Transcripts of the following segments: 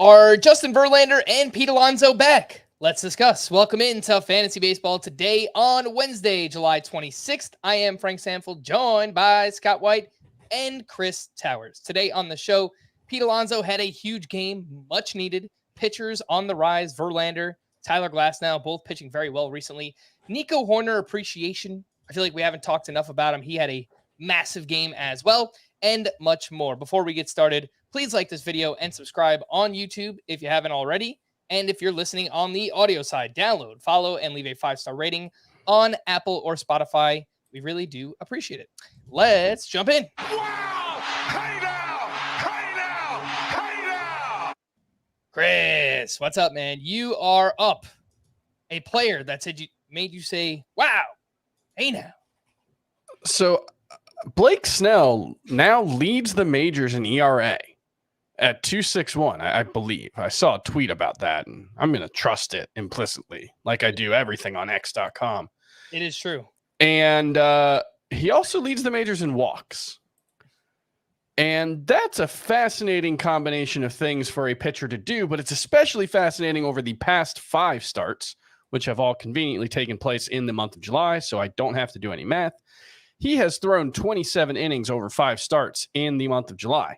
Are Justin Verlander and Pete Alonso back? Let's discuss. Welcome into Fantasy Baseball today on Wednesday, July 26th. I am Frank Stampfl, joined by Scott White and Chris Towers. Today on the show, Pete Alonso had a huge game, much needed. Pitchers on the rise, Verlander, Tyler Glasnow, both pitching very well recently. Nico Hoerner appreciation. I feel like we haven't talked enough about him. He had a massive game as well, and much more. Before we get started, please like this video and subscribe on YouTube if you haven't already. And if you're listening on the audio side, download, follow, and leave a 5-star rating on Apple or Spotify. We really do appreciate it. Let's jump in. Wow! Hey now! Hey now! Hey now! Chris, what's up, man? You are up. A player that made you say, wow, hey now. So Blake Snell now leads the majors in ERA at 2.61, I believe. I saw a tweet about that, and I'm going to trust it implicitly, like I do everything on X.com. It is true. And he also leads the majors in walks. And that's a fascinating combination of things for a pitcher to do, but it's especially fascinating over the past 5 starts, which have all conveniently taken place in the month of July, so I don't have to do any math. He has thrown 27 innings over 5 starts in the month of July.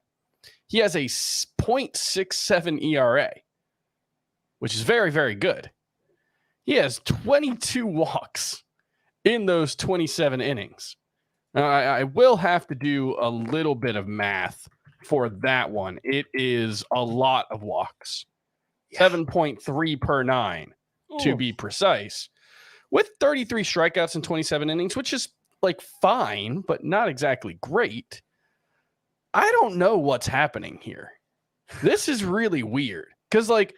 He has a 0.67 ERA, which is very, very good. He has 22 walks in those 27 innings. Now, I will have to do a little bit of math for that one. It is a lot of walks. 7.3 per 9 to be precise, with 33 strikeouts in 27 innings, which is like fine, but not exactly great. I don't know what's happening here. This is really weird because, like,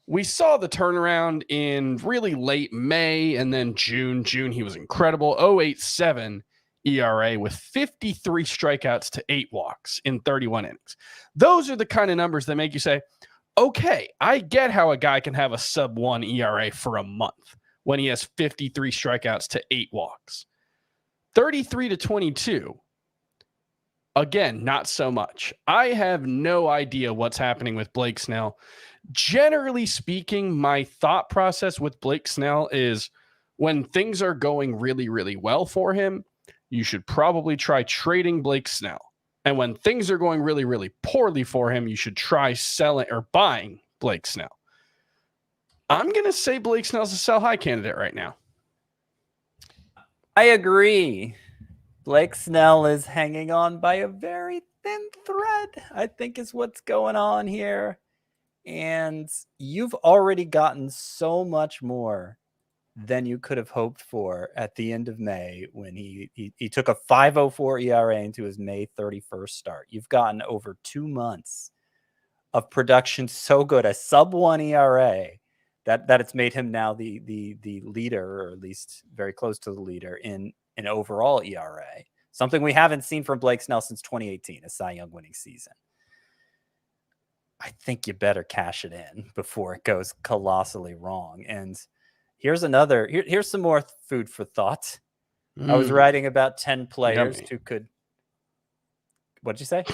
we saw the turnaround in really late May and then June. He was incredible. 0.87 ERA with 53 strikeouts to 8 walks in 31 innings. Those are the kind of numbers that make you say, okay, I get how a guy can have a sub-1 ERA for a month when he has 53 strikeouts to 8 walks. 33 to 22. Again, not so much. I have no idea what's happening with Blake Snell. Generally speaking, my thought process with Blake Snell is when things are going really, really well for him, you should probably try trading Blake Snell. And when things are going really, really poorly for him, you should try selling or buying Blake Snell. I'm going to say Blake Snell's a sell high candidate right now. I agree. Blake Snell is hanging on by a very thin thread, I think is what's going on here. And you've already gotten so much more than you could have hoped for at the end of May when he took a 5.04 ERA into his May 31st start. You've gotten over 2 months of production so good, a sub-1 ERA, that it's made him now the leader, or at least very close to the leader in an overall ERA, something we haven't seen from Blake Snell since 2018, a Cy Young winning season. I think you better cash it in before it goes colossally wrong. And here's some more food for thought. I was writing about 10 players who could. What'd you say?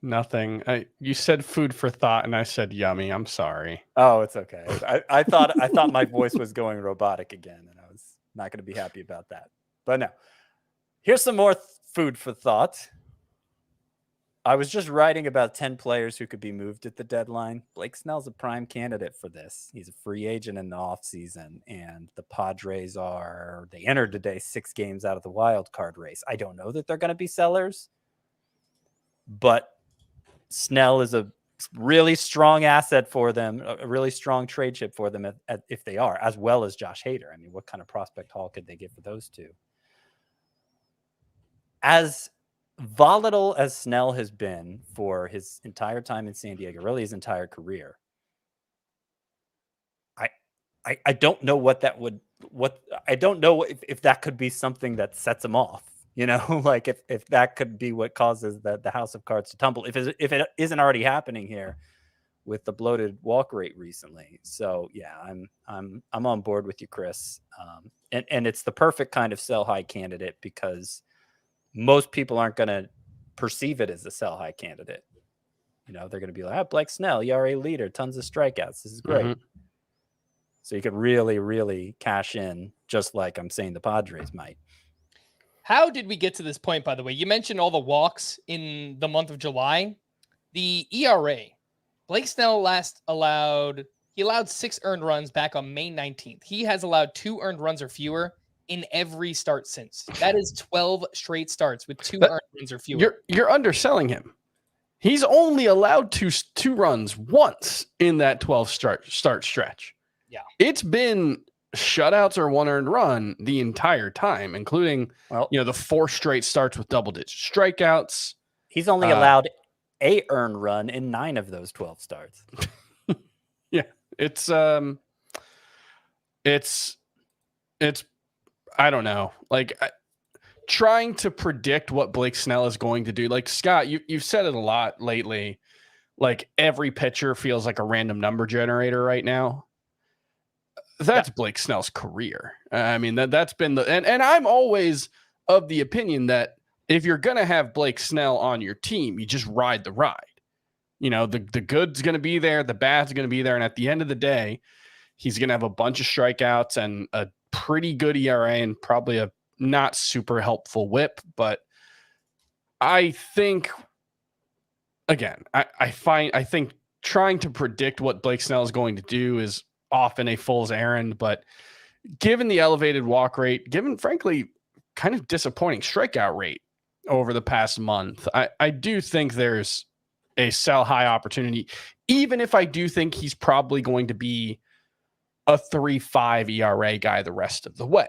Nothing. You said food for thought, and I said yummy. I'm sorry. Oh, it's okay. I thought my voice was going robotic again, and I was not going to be happy about that. But no, here's some more food for thought. I was just writing about 10 players who could be moved at the deadline. Blake Snell's a prime candidate for this. He's a free agent in the offseason, and the Padres they entered today 6 games out of the wild card race. I don't know that they're going to be sellers, but Snell is a really strong asset for them, a really strong trade chip for them if they are, as well as Josh Hader. I mean, what kind of prospect haul could they get for those two? As volatile as Snell has been for his entire time in San Diego, really his entire career, I don't know I don't know if that could be something that sets him off. You know, like if that could be what causes the house of cards to tumble, if it isn't already happening here with the bloated walk rate recently. So yeah, I'm on board with you, Chris. And it's the perfect kind of sell high candidate because most people aren't going to perceive it as a sell high candidate. They're going to be like, Blake Snell, ERA leader, tons of strikeouts. This is great. Mhm. So you could really, really cash in, just like I'm saying the Padres might. How did we get to this point, by the way? You mentioned all the walks in the month of July. The ERA, Blake Snell allowed 6 earned runs back on May 19th. He has allowed 2 earned runs or fewer in every start since. That is 12 straight starts with 2 earned runs or fewer. You're underselling him. He's only allowed two runs once in that 12 start stretch. Yeah. It's been shutouts or 1 earned run the entire time, including the 4 straight starts with double-digit strikeouts. He's only allowed a earned run in 9 of those 12 starts. Yeah, it's I don't know. Like trying to predict what Blake Snell is going to do. Like Scott, you've said it a lot lately. Like every pitcher feels like a random number generator right now. That's Blake Snell's career. I mean, that's been and I'm always of the opinion that if you're going to have Blake Snell on your team, you just ride the ride. The good's going to be there, the bad's going to be there. And at the end of the day, he's going to have a bunch of strikeouts and a pretty good ERA and probably a not super helpful whip. But I think, again, I think trying to predict what Blake Snell is going to do is often a fool's errand. But given the elevated walk rate, given, frankly, kind of disappointing strikeout rate over the past month, I do think there's a sell high opportunity, even if I do think he's probably going to be a 3.5 ERA guy the rest of the way,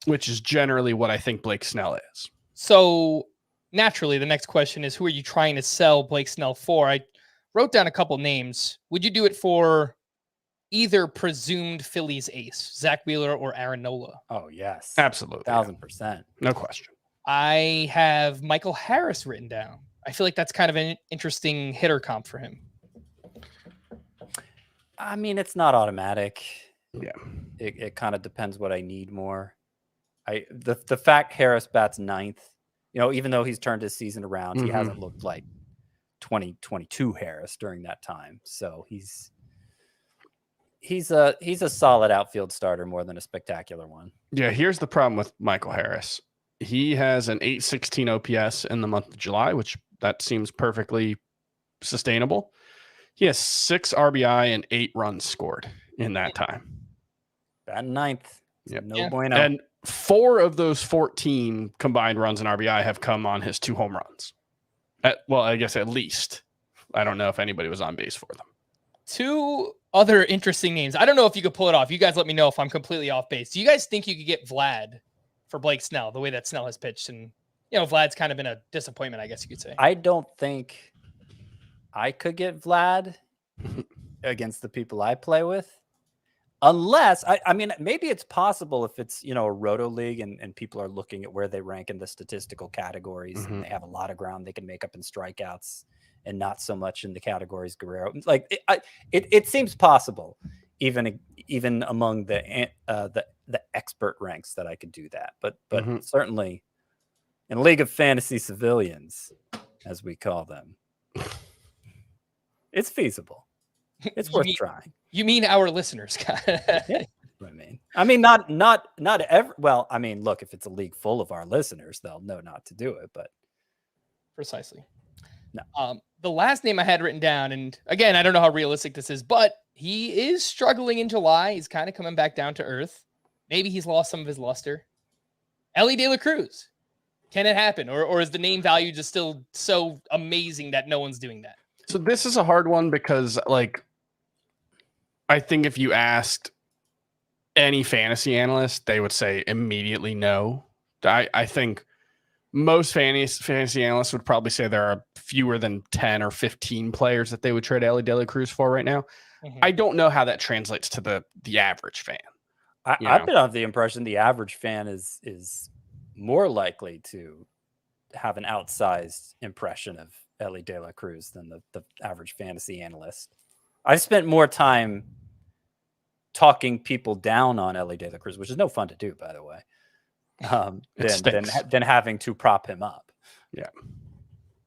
which is generally what I think Blake Snell is. So naturally, the next question is, who are you trying to sell Blake Snell for? I wrote down a couple names. Would you do it for either presumed Phillies ace, Zach Wheeler or Aaron Nola? Oh, yes. Absolutely. 1,000%. No question. I have Michael Harris written down. I feel like that's kind of an interesting hitter comp for him. I mean, it's not automatic. Yeah. It kind of depends what I need more. The fact Harris bats 9th, even though he's turned his season around, he hasn't looked like 2022 Harris during that time. So he's a solid outfield starter more than a spectacular one. Yeah, here's the problem with Michael Harris. He has an 816 OPS in the month of July, which that seems perfectly sustainable. He has 6 RBI and 8 runs scored in that time. Batting 9th. Yep. No bueno. And 4 of those 14 combined runs and RBI have come on his 2 home runs. I guess at least. I don't know if anybody was on base for them. 2 other interesting names. I don't know if you could pull it off. You guys let me know if I'm completely off base. Do you guys think you could get Vlad for Blake Snell, the way that Snell has pitched? And, Vlad's kind of been a disappointment, I guess you could say. I don't think I could get Vlad against the people I play with. Unless, I mean, maybe it's possible if it's, a roto league and people are looking at where they rank in the statistical categories and they have a lot of ground they can make up in strikeouts and not so much in the categories Guerrero. Like it seems possible, even among the expert ranks, that I could do that. But certainly in League of Fantasy Civilians, as we call them, it's feasible. It's worth trying. You mean our listeners, Scott? Yeah, I mean, not ever. Well, I mean, look, if it's a league full of our listeners, they'll know not to do it. But precisely. No. The last name I had written down, and again, I don't know how realistic this is, but he is struggling in July. He's kind of coming back down to earth. Maybe he's lost some of his luster. Ellie De La Cruz. Can it happen? Or is the name value just still so amazing that no one's doing that? So this is a hard one because, I think if you asked any fantasy analyst, they would say immediately no. I think most fantasy analysts would probably say there are fewer than 10 or 15 players that they would trade Ellie De La Cruz for right now. Mm-hmm. I don't know how that translates to the average fan. I've been of the impression the average fan is more likely to have an outsized impression of Ellie De La Cruz than the average fantasy analyst. I've spent more time talking people down on Ellie De La Cruz, which is no fun to do, by the way, than having to prop him up. Yeah.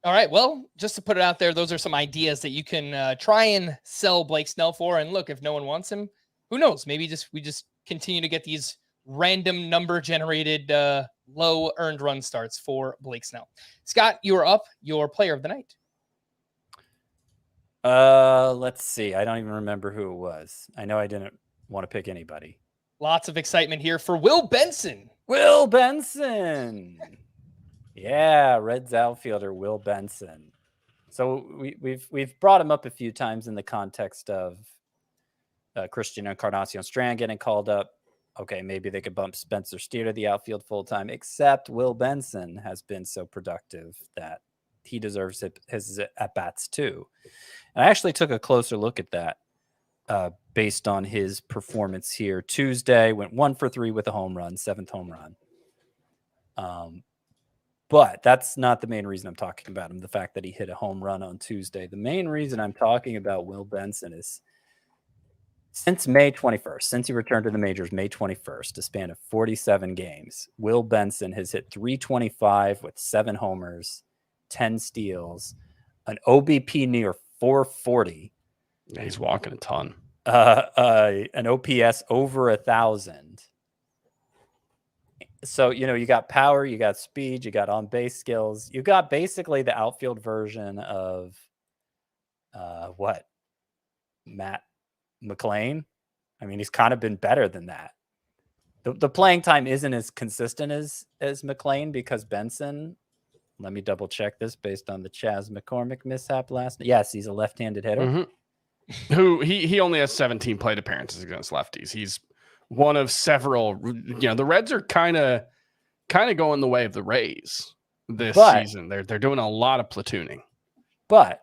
All right. Well, just to put it out there, those are some ideas that you can try and sell Blake Snell for. And look, if no one wants him, who knows? Maybe we just continue to get these random number generated low earned run starts for Blake Snell. Scott, you are up. Your player of the night. Let's see. I don't even remember who it was. I know I didn't want to pick anybody. Lots of excitement here for Will Benson. Will Benson. Yeah, Reds outfielder Will Benson. So we've brought him up a few times in the context of Christian Encarnacion Strand getting called up. Okay, maybe they could bump Spencer Steer to the outfield full time, except Will Benson has been so productive that he deserves his at-bats too. And I actually took a closer look at that based on his performance here. Tuesday went 1 for 3 with a home run, 7th home run. But that's not the main reason I'm talking about him, the fact that he hit a home run on Tuesday. The main reason I'm talking about Will Benson is since May 21st, since he returned to the majors May 21st, a span of 47 games, Will Benson has hit .325 with 7 homers, 10 steals, an OBP near 440. Yeah, he's walking a ton. An OPS over 1,000. So, you got power, you got speed, you got on-base skills. You got basically the outfield version of Matt McLain. I mean, he's kind of been better than that. The playing time isn't as consistent as McLain because Benson, let me double check this based on the Chas McCormick mishap last night. Yes, he's a left-handed hitter. Mm-hmm. Who he only has 17 plate appearances against lefties. He's one of several. The Reds are kind of going the way of the Rays this season. They're doing a lot of platooning. But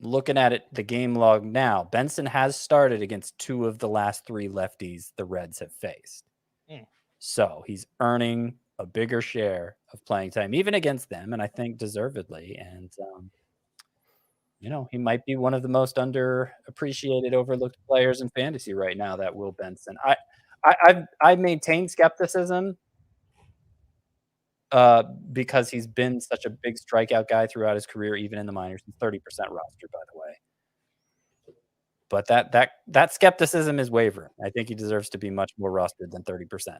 looking at it, the game log now, Benson has started against 2 of the last 3 lefties the Reds have faced. So he's earning a bigger share of playing time, even against them, and I think deservedly. And he might be one of the most underappreciated, overlooked players in fantasy right now. That Will Benson. I maintain skepticism because he's been such a big strikeout guy throughout his career, even in the minors. He's 30% roster, by the way. But that skepticism is wavering. I think he deserves to be much more rostered than 30%.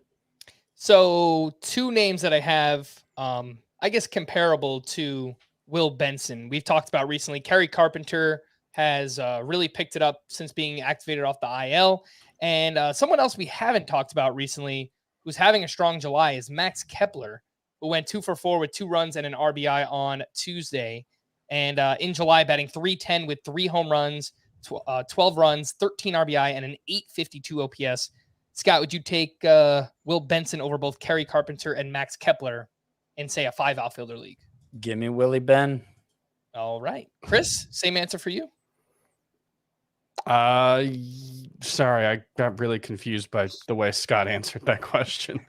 So 2 names that I have, I guess, comparable to Will Benson. We've talked about recently. Kerry Carpenter has really picked it up since being activated off the IL. And someone else we haven't talked about recently who's having a strong July is Max Kepler, who went 2 for 4 with 2 runs and an RBI on Tuesday. And in July, batting .310 with 3 home runs, 12 runs, 13 RBI, and an .852 OPS. Scott, would you take Will Benson over both Kerry Carpenter and Max Kepler in, say, a 5 outfielder league? Give me Willie Ben. All right. Chris, same answer for you? Sorry, I got really confused by the way Scott answered that question.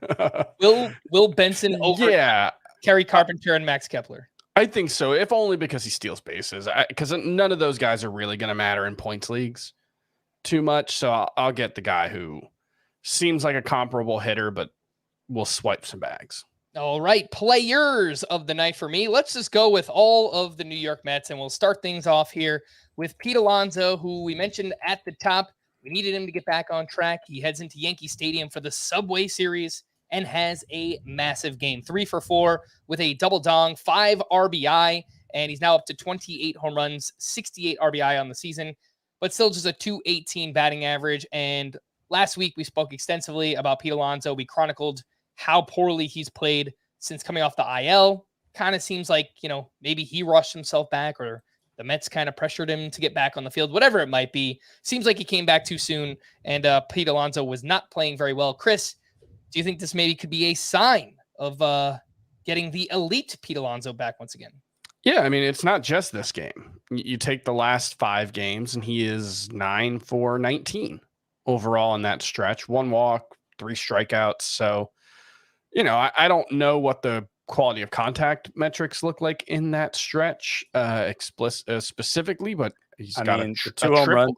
Will Benson over Kerry Carpenter and Max Kepler? I think so, if only because he steals bases. Because none of those guys are really going to matter in points leagues too much. So I'll get the guy who seems like a comparable hitter, but will swipe some bags. All right, players of the night for me. Let's just go with all of the New York Mets, and we'll start things off here with Pete Alonso, who we mentioned at the top. We needed him to get back on track. He heads into Yankee Stadium for the Subway Series and has a massive game. 3 for 4 with a double dong, 5 RBI, and he's now up to 28 home runs, 68 RBI on the season, but still just a .218 batting average. And last week, we spoke extensively about Pete Alonso. We chronicled how poorly he's played since coming off the IL. Kind of seems like, maybe he rushed himself back or the Mets kind of pressured him to get back on the field, whatever it might be. Seems like he came back too soon, and Pete Alonso was not playing very well. Chris, do you think this maybe could be a sign of getting the elite Pete Alonso back once again? Yeah, I mean, it's not just this game. You take the last 5 games, and he is 9 for 19 overall in that stretch. 1 walk, 3 strikeouts. So, I don't know what the quality of contact metrics look like in that stretch specifically, but he's got a 2 home runs.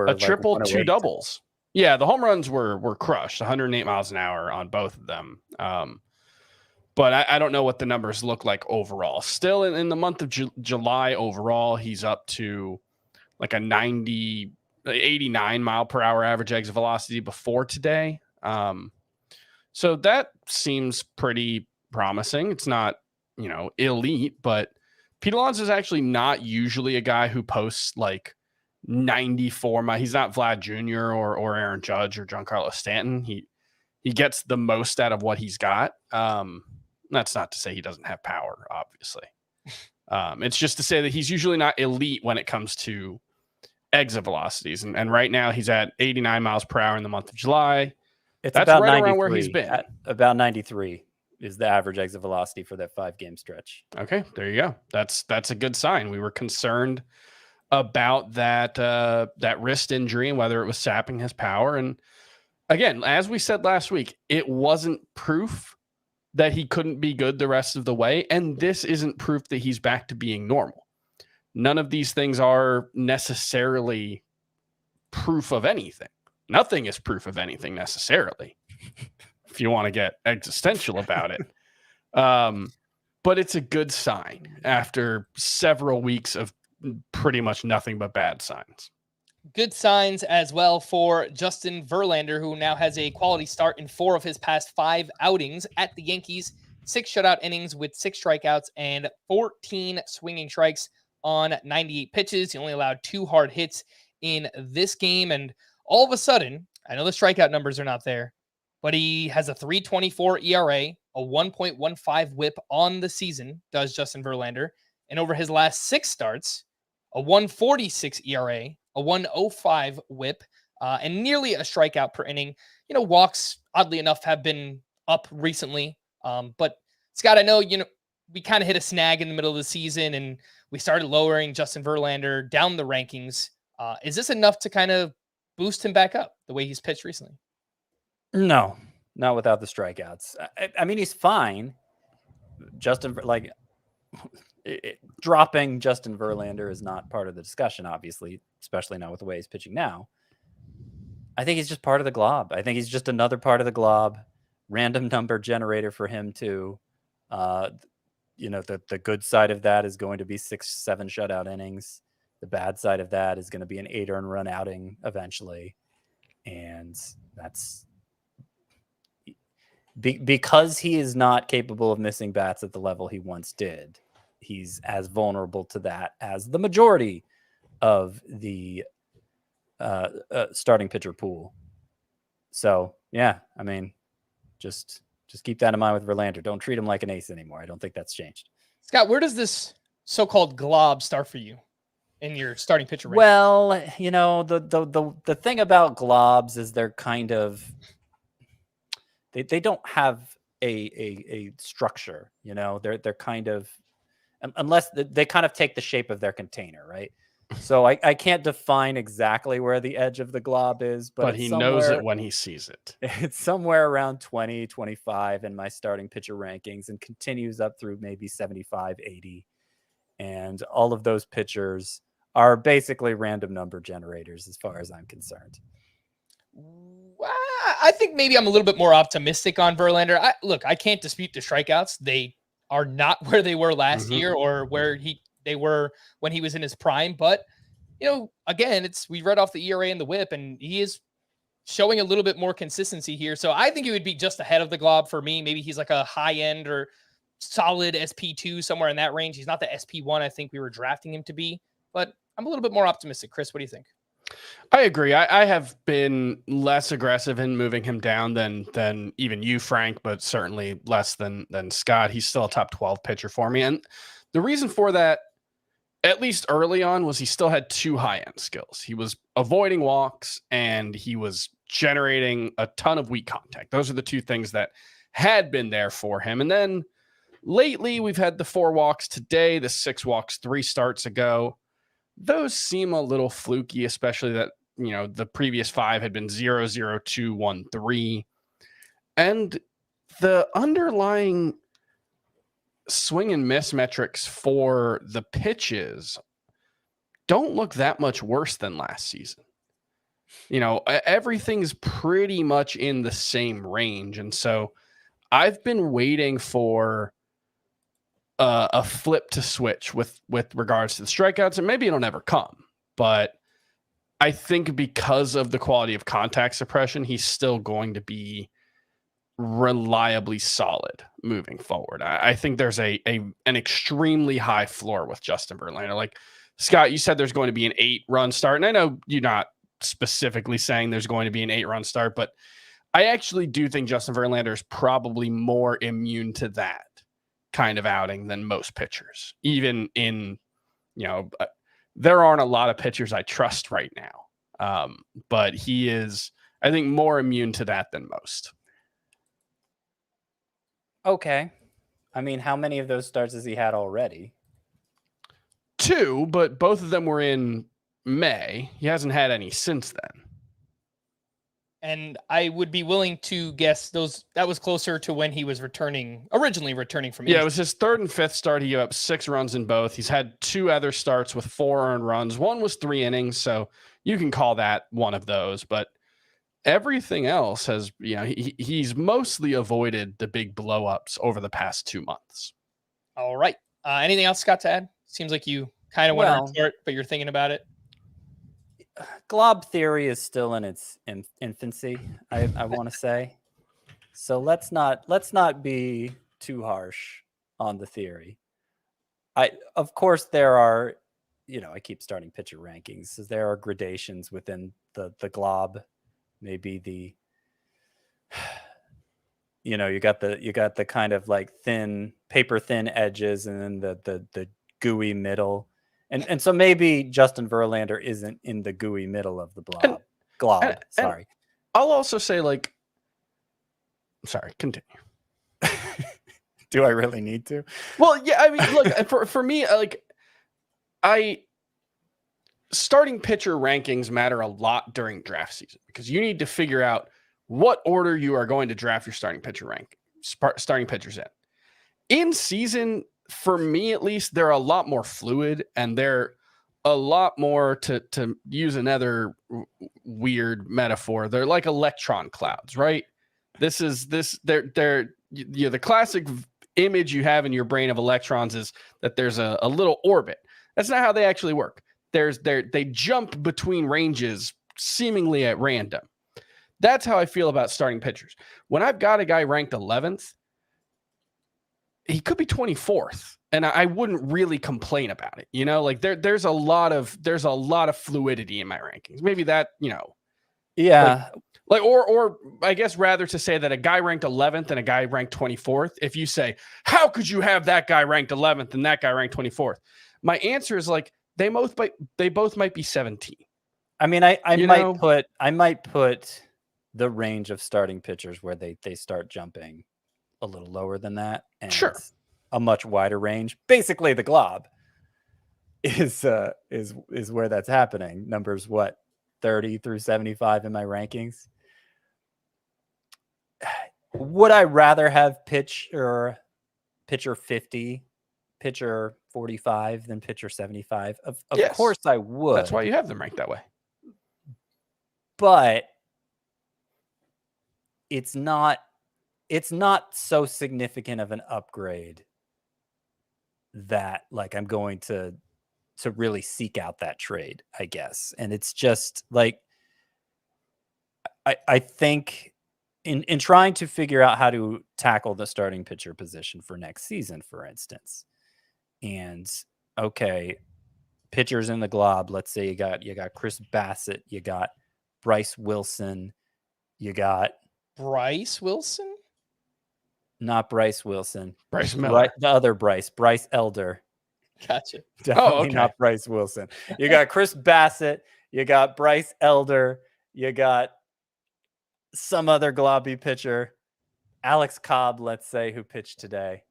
A triple, 2 doubles. Yeah, the home runs were crushed, 108 miles an hour on both of them. But I don't know what the numbers look like overall. Still in the month of July overall, he's up to like a 89 mile per hour average exit velocity before today. So that seems pretty promising. It's not, elite, but Pete Alonso is actually not usually a guy who posts like 94 mile. He's not Vlad Jr. or Aaron Judge or Giancarlo Stanton. He gets the most out of what he's got. That's not to say he doesn't have power, obviously. It's just to say that he's usually not elite when it comes to exit velocities. And right now he's at 89 miles per hour in the month of July. It's That's about right 93. around where he's been. About 93 is the average exit velocity for that 5-game stretch. Okay, there you go. That's a good sign. We were concerned about that wrist injury and whether it was sapping his power. And again, as we said last week, it wasn't proof that he couldn't be good the rest of the way. And this isn't proof that he's back to being normal. None of these things are necessarily proof of anything. Nothing is proof of anything necessarily, if you want to get existential about it. But it's a good sign after several weeks of pretty much nothing but bad signs. Good signs as well for Justin Verlander, who now has a quality start in 4 of his past 5 outings at the Yankees. 6 shutout innings with 6 strikeouts and 14 swinging strikes on 98 pitches. He only allowed 2 hard hits in this game. And all of a sudden, I know the strikeout numbers are not there, but he has a 3.24 ERA, a 1.15 whip on the season, does Justin Verlander. And over his last 6 starts, a 1.46 ERA, a 1.05 whip, and nearly a strikeout per inning. Walks, oddly enough, have been up recently. But Scott, I know, we kind of hit a snag in the middle of the season and we started lowering Justin Verlander down the rankings. Is this enough to kind of boost him back up the way he's pitched recently? No, not without the strikeouts. I mean, he's fine. Dropping Justin Verlander is not part of the discussion, obviously, especially not with the way he's pitching now. I think he's just part of the glob. I think he's just another part of the glob, random number generator for him to, the good side of that is going to be 6-7 shutout innings. The bad side of that is going to be an 8 earned run outing eventually. And that's because he is not capable of missing bats at the level he once did. He's as vulnerable to that as the majority of the starting pitcher pool. So, yeah, I mean, just keep that in mind with Verlander. Don't treat him like an ace anymore. I don't think that's changed. Scott, where does this so-called glob start for you in your starting pitcher ranking? Well, the thing about globs is they're kind of they don't have a structure. They're kind of, unless they kind of take the shape of their container, right? So I can't define exactly where the edge of the glob is, but he knows it when he sees it. It's somewhere around 20, 25 in my starting pitcher rankings and continues up through maybe 75, 80. And all of those pitchers are basically random number generators as far as I'm concerned. I think maybe I'm a little bit more optimistic on Verlander. I can't dispute the strikeouts. They are not where they were last year or where they were when he was in his prime. But, again, we read off the ERA and the whip, and he is showing a little bit more consistency here. So I think he would be just ahead of the glob for me. Maybe he's like a high end or solid SP2, somewhere in that range. He's not the SP1 I think we were drafting him to be, but I'm a little bit more optimistic. Chris, what do you think? I agree. I have been less aggressive in moving him down than even you, Frank, but certainly less than Scott. He's still a top 12 pitcher for me. And the reason for that, at least early on, was he still had 2 high-end skills. He was avoiding walks and he was generating a ton of weak contact. Those are the 2 things that had been there for him. And then lately we've had the 4 walks today, the 6 walks 3 starts ago. Those seem a little fluky, especially that, the previous 5 had been 0, 0, 2, 1, 3. And the underlying swing and miss metrics for the pitches don't look that much worse than last season. Everything's pretty much in the same range. And so I've been waiting for a flip to switch with regards to the strikeouts, and maybe it'll never come. But I think because of the quality of contact suppression, he's still going to be reliably solid moving forward. I think there's an extremely high floor with Justin Verlander. Like Scott, you said there's going to be an 8-run start, and I know you're not specifically saying there's going to be an 8-run start, but I actually do think Justin Verlander is probably more immune to that kind of outing than most pitchers. Even in, there aren't a lot of pitchers I trust right now, but he is, I think, more immune to that than most. Okay. I mean, how many of those starts has he had already? 2, but both of them were in May. He hasn't had any since then. And I would be willing to guess that was closer to when he was originally returning from injury. Yeah, it was his 3rd and 5th start. He gave up 6 runs in both. He's had 2 other starts with 4 earned runs. One was 3 innings, so you can call that one of those. But everything else has, he's mostly avoided the big blow-ups over the past 2 months. All right. Anything else, Scott, to add? Seems like you kind of want to retort, but you're thinking about it. Glob theory is still in its infancy, I want to say. So let's not be too harsh on the theory. Of course there are, I keep starting pitcher rankings. So there are gradations within the glob. Maybe you got the kind of like paper thin edges, and then the gooey middle. And so maybe Justin Verlander isn't in the gooey middle of the glob. Sorry. I'll also say, sorry, continue. Do I really need to? Well, yeah, I mean, look, for me, starting pitcher rankings matter a lot during draft season, because you need to figure out what order you are going to draft your starting pitchers in. In season, for me at least, they're a lot more fluid, and they're a lot more, to use another weird metaphor, they're like electron clouds, right? They're the classic image you have in your brain of electrons is that there's a little orbit. That's not how they actually work. They jump between ranges seemingly at random. That's how I feel about starting pitchers. When I've got a guy ranked 11th, he could be 24th, and I wouldn't really complain about it. There's a lot of fluidity in my rankings. Maybe that, yeah. Or I guess rather to say that a guy ranked 11th and a guy ranked 24th, if you say, how could you have that guy ranked 11th and that guy ranked 24th? My answer is they both might be 17. I mean, I might put the range of starting pitchers where they start jumping a little lower than that, and sure, a much wider range. Basically, the glob is where that's happening. Numbers 30 through 75 in my rankings. Would I rather have pitcher 50, pitcher 45 than pitcher 75? Of yes, course I would. That's why you have them ranked that way. But it's not so significant of an upgrade that I'm going to really seek out that trade, I guess. And it's just I think in trying to figure out how to tackle the starting pitcher position for next season, for instance, and okay, pitchers in the glob, let's say you got Chris Bassett, you got Bryce Wilson, you got Bryce Wilson? Not Bryce Wilson. Bryce Miller. The other Bryce Elder. Gotcha. Definitely not Bryce Wilson. You got Chris Bassett, you got Bryce Elder, you got some other globby pitcher, Alex Cobb, let's say, who pitched today.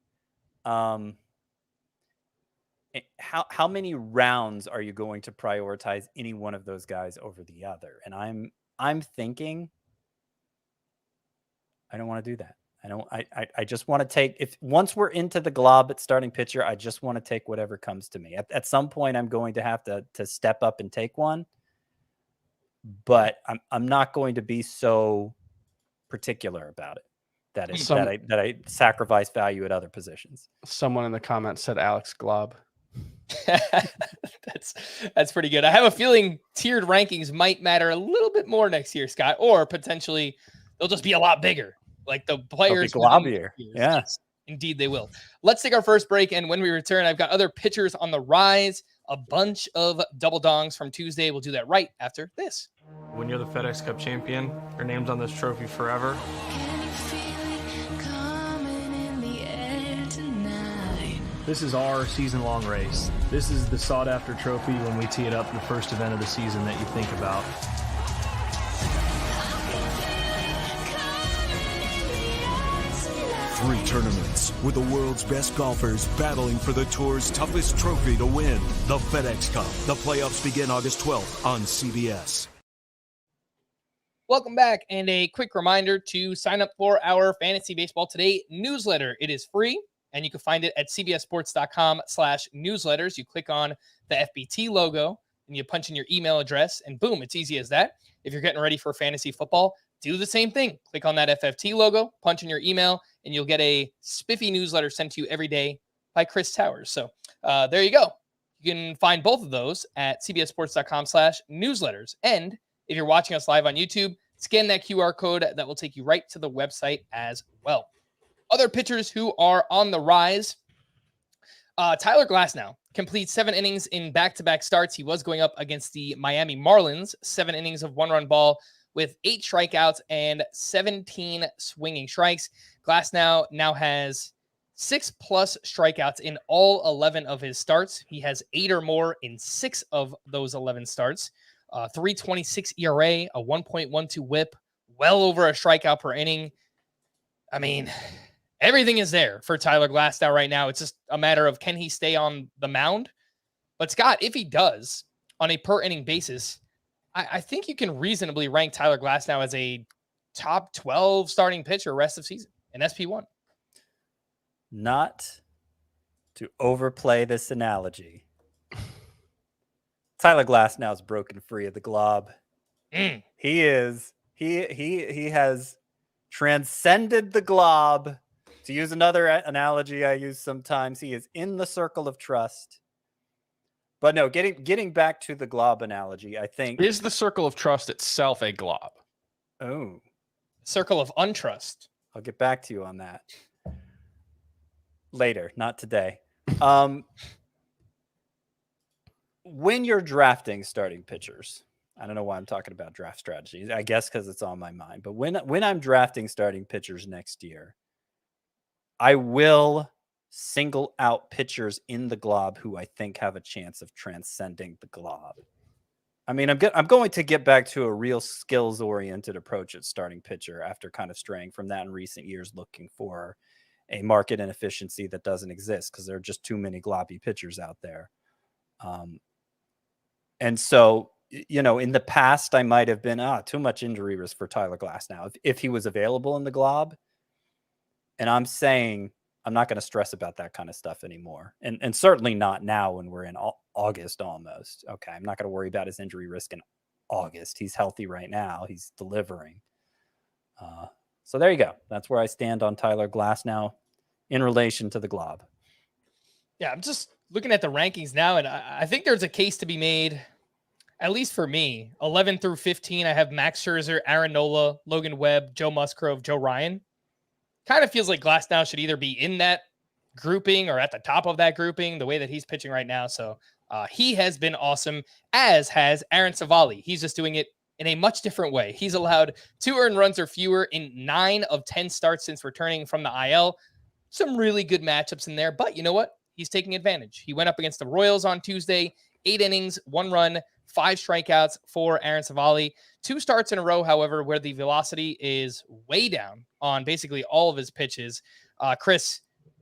How many rounds are you going to prioritize any one of those guys over the other? And I'm thinking I don't want to do that. I just want to take, once we're into the glob at starting pitcher, I just want to take whatever comes to me. At some point, I'm going to have to step up and take one, but I'm not going to be so particular about it. that I sacrifice value at other positions. Someone in the comments said Alex Glob. That's pretty good. I have a feeling tiered rankings might matter a little bit more next year, Scott, or potentially they'll just be a lot bigger. Like the players. Globbier. Yeah. Yes, indeed they will. Let's take our first break, and when we return, I've got other pitchers on the rise, a bunch of double dongs from Tuesday. We'll do that right after this. When you're the FedEx Cup champion, your name's on this trophy forever. This is our season-long race. This is the sought-after trophy when we tee it up, the first event of the season that you think about. 3 tournaments with the world's best golfers battling for the tour's toughest trophy to win, the FedEx Cup. The playoffs begin August 12th on CBS. Welcome back, and a quick reminder to sign up for our Fantasy Baseball Today newsletter. It is free, and you can find it at cbssports.com/newsletters. You click on the FBT logo, and you punch in your email address, and boom, it's easy as that. If you're getting ready for fantasy football, do the same thing. Click on that FFT logo, punch in your email, and you'll get a spiffy newsletter sent to you every day by Chris Towers. So there you go. You can find both of those at cbssports.com/newsletters. And if you're watching us live on YouTube, scan that QR code that will take you right to the website as well. Other pitchers who are on the rise, Tyler Glasnow completes 7 innings in back-to-back starts. He was going up against the Miami Marlins, 7 innings of 1-run ball with 8 strikeouts and 17 swinging strikes. Glasnow now has 6+ strikeouts in all 11 of his starts. He has 8 or more in 6 of those 11 starts. 3.26 ERA, a 1.12 whip, well over a strikeout per inning. I mean, everything is there for Tyler Glasnow right now. It's just a matter of, can he stay on the mound? But Scott, if he does on a per inning basis, I think you can reasonably rank Tyler Glasnow as a top 12 starting pitcher rest of season in SP1. Not to overplay this analogy, Tyler Glasnow's broken free of the glob. He has transcended the glob. To use another analogy I use sometimes, he is in the circle of trust. But no, getting back to the glob analogy, I think, is the circle of trust itself a glob? Oh, circle of untrust. I'll get back to you on that later, not today. When you're drafting starting pitchers, I don't know why I'm talking about draft strategies. I guess because it's on my mind. But when I'm drafting starting pitchers next year, I will single out pitchers in the glob who I think have a chance of transcending the glob. I mean, I'm going to get back to a real skills-oriented approach at starting pitcher after kind of straying from that in recent years, looking for a market inefficiency that doesn't exist because there are just too many globby pitchers out there. And so, in the past, I might have been too much injury risk for Tyler Glasnow if he was available in the glob. And I'm saying I'm not going to stress about that kind of stuff anymore. And certainly not now when we're in August almost. Okay, I'm not going to worry about his injury risk in August. He's healthy right now. He's delivering. So there you go. That's where I stand on Tyler Glasnow in relation to the glob. Yeah, I'm just looking at the rankings now, and I think there's a case to be made, at least for me. 11 through 15, I have Max Scherzer, Aaron Nola, Logan Webb, Joe Musgrove, Joe Ryan. Kind of feels like Glasnow should either be in that grouping or at the top of that grouping, the way that he's pitching right now. So he has been awesome, as has Aaron Savali. He's just doing it in a much different way. He's allowed 2 earned runs or fewer in 9 of 10 starts since returning from the IL. Some really good matchups in there, but you know what? He's taking advantage. He went up against the Royals on Tuesday, 8 innings, 1 run, 5 strikeouts for Aaron Savali. 2 starts in a row, however, where the velocity is way down on basically all of his pitches. Chris,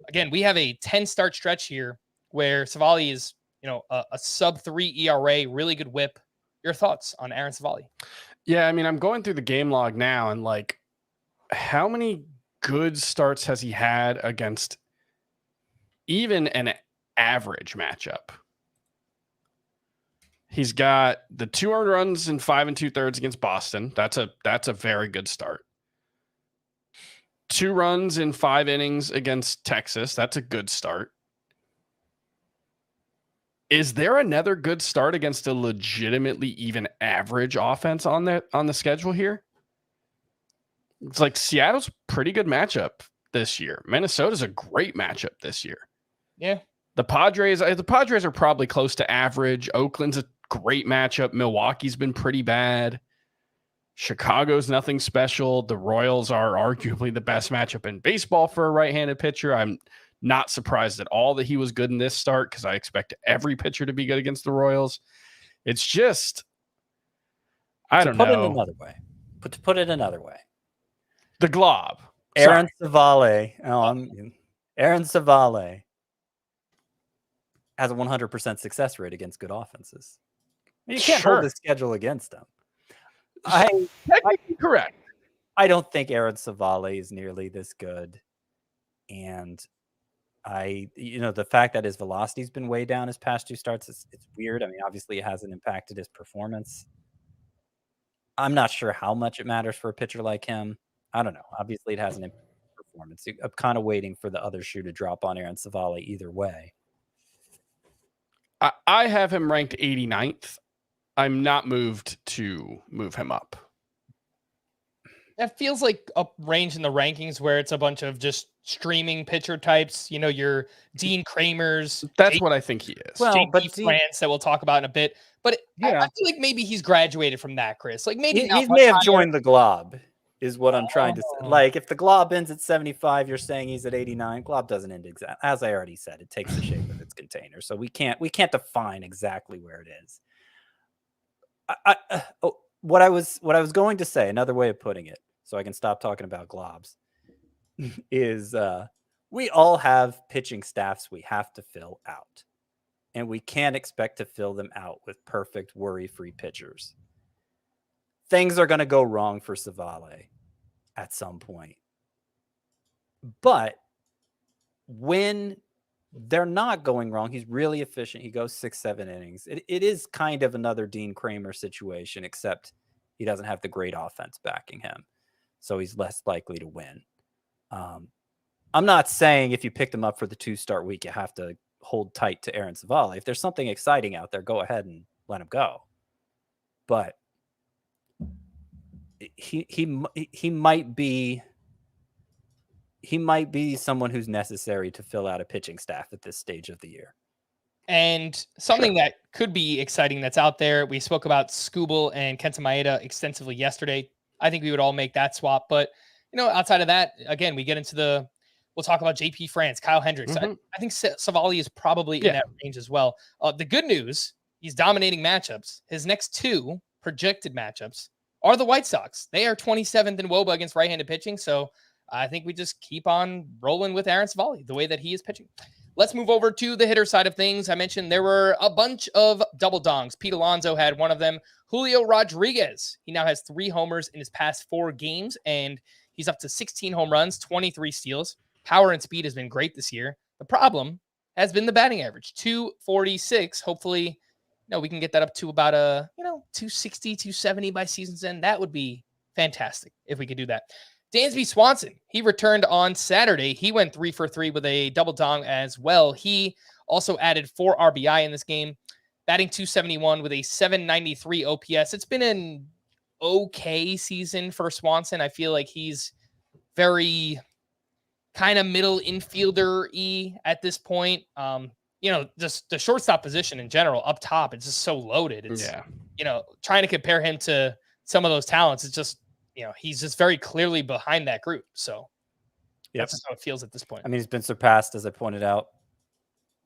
again, we have a 10-start stretch here where Savali is, a sub-3 ERA, really good whip. Your thoughts on Aaron Savali? Yeah, I mean, I'm going through the game log now, and how many good starts has he had against even an average matchup? He's got the 2 earned runs in 5 2/3 against Boston. That's a very good start. 2 runs in 5 innings against Texas. That's a good start. Is there another good start against a legitimately even average offense on the schedule here? It's like Seattle's a pretty good matchup this year. Minnesota's a great matchup this year. Yeah. The Padres are probably close to average. Oakland's a great matchup. Milwaukee's been pretty bad. Chicago's nothing special. The Royals are arguably the best matchup in baseball for a right-handed pitcher. I'm not surprised at all that he was good in this start because I expect every pitcher to be good against the Royals. It's just, I don't know. To put it another way. The glob. Aaron Savale. Aaron Savale has a 100% success rate against good offenses. You can't hold the schedule against them. Correct. I don't think Aaron Savale is nearly this good. And the fact that his velocity's been way down his past 2 starts, it's weird. I mean, obviously it hasn't impacted his performance. I'm not sure how much it matters for a pitcher like him. I don't know. Obviously it hasn't impacted performance. I'm kind of waiting for the other shoe to drop on Aaron Savale either way. I have him ranked 89th. I'm not moved to move him up. That feels like a range in the rankings where it's a bunch of just streaming pitcher types. Your Dean Kramers. That's what I think he is. Well, JP France that we'll talk about in a bit. But I feel like maybe he's graduated from that, Chris. Like maybe he may have joined the glob, is what I'm trying to say. Like if the glob ends at 75, you're saying he's at 89. Glob doesn't end exactly. As I already said, it takes the shape of its container, so we can't define exactly where it is. What I was going to say, another way of putting it, so I can stop talking about globs, is we all have pitching staffs we have to fill out, and we can't expect to fill them out with perfect worry-free pitchers. Things are going to go wrong for Savale at some point, but when they're not going wrong, he's really efficient. He goes 6-7 innings. It is kind of another Dean Kramer situation, except he doesn't have the great offense backing him, so he's less likely to win. I'm not saying if you picked him up for the 2-start week, you have to hold tight to Aaron Savale. If there's something exciting out there, go ahead and let him go. But he might be someone who's necessary to fill out a pitching staff at this stage of the year. And something that could be exciting that's out there. We spoke about Skubal and Kenta Maeda extensively yesterday. I think we would all make that swap. But, outside of that, again, we get into we'll talk about JP France, Kyle Hendricks. Mm-hmm. I think Savale is probably in that range as well. The good news, he's dominating matchups. His next 2 projected matchups are the White Sox. They are 27th in WOBA against right-handed pitching. So I think we just keep on rolling with Aaron Savale the way that he is pitching. Let's move over to the hitter side of things. I mentioned there were a bunch of double dongs. Pete Alonso had one of them. Julio Rodriguez, he now has 3 homers in his past 4 games, and he's up to 16 home runs, 23 steals. Power and speed has been great this year. The problem has been the batting average, 246. Hopefully, we can get that up to about 260, 270 by season's end. That would be fantastic if we could do that. Dansby Swanson, he returned on Saturday. He went 3 for 3 with a double dong as well. He also added 4 RBI in this game, batting 271 with a 793 OPS. It's been an okay season for Swanson. I feel like he's very kind of middle infielder-y at this point. Just the shortstop position in general up top, it's just so loaded. It's, trying to compare him to some of those talents, it's just, he's just very clearly behind that group. So that's just how it feels at this point. I mean, he's been surpassed, as I pointed out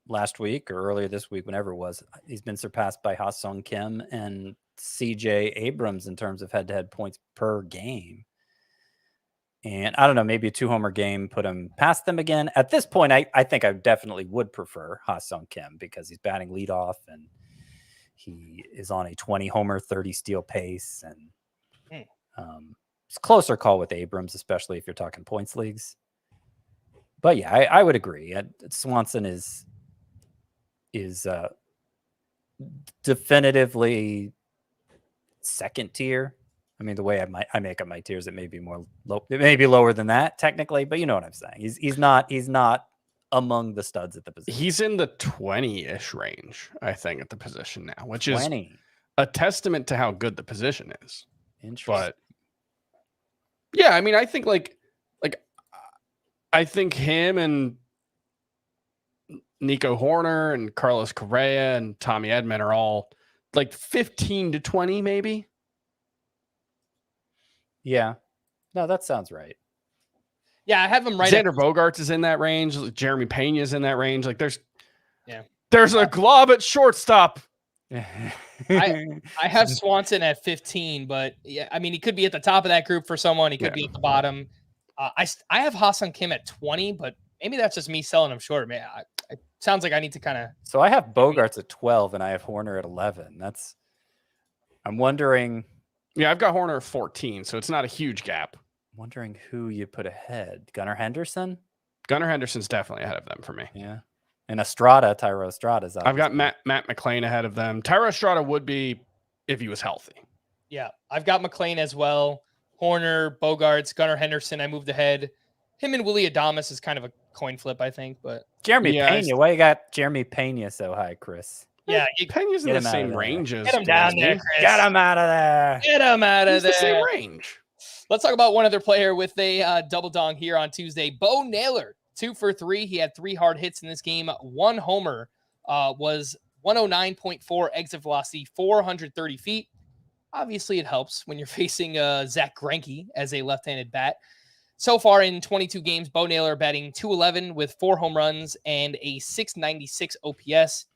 last week or earlier this week, whenever it was. He's been surpassed by Ha-Sung Kim and CJ Abrams in terms of head-to-head points per game. And I don't know, maybe a 2-homer game put him past them again. At this point, I think I definitely would prefer Ha-Sung Kim because he's batting leadoff and he is on a 20-homer, 30-steal pace. And it's a closer call with Abrams, especially if you're talking points leagues. But yeah, I would agree. Swanson is definitively second tier I mean, the way I make up my tiers, it may be more low. It may be lower than that technically, but you know what I'm saying. He's not among the studs at the position. He's in the 20-ish range, I think, at the position now, which 20. is a testament to how good the position is. Interesting. But yeah, I mean, I think like I think him and Nico Hoerner and Carlos Correa and Tommy Edman are all like 15 to 20, maybe. Yeah. No, that sounds right. Yeah, I have him right. Xander Bogaerts is in that range. Jeremy Pena is in that range. Like there's a glob at shortstop. I have Swanson at 15, but yeah, I mean, he could be at the top of that group for someone. He could be at the bottom. I have Ha-Seong Kim at 20, but maybe that's just me selling him short. Man, it sounds like I need to kind of. So I have Bogaerts at 12 and I have Hoerner at 11. I'm wondering. Yeah, I've got Hoerner at 14, so it's not a huge gap. Wondering who you put ahead. Gunnar Henderson? Gunnar Henderson's definitely ahead of them for me. Yeah. And Tyro Estrada's I've got Matt McClain ahead of them. Tyro Estrada would be if he was healthy. Yeah, I've got McClain as well. Hoerner, Bogaerts, Gunnar Henderson. I moved ahead. Him and Willie Adames is kind of a coin flip, I think. But Jeremy Pena. Why you got Jeremy Pena so high, Chris? Yeah, Pena's in the same range as. Get him down there, Chris. Get him out of there. Get him out of there. The same range. Let's talk about one other player with a double dong here on Tuesday. Bo Naylor, 2 for 3. He had 3 hard hits in this game. 1 homer, was 109.4 exit velocity, 430 feet. Obviously, it helps when you're facing Zach Greinke as a left-handed bat. So far in 22 games, Bo Naylor batting .211 with 4 home runs and a .696 OPS.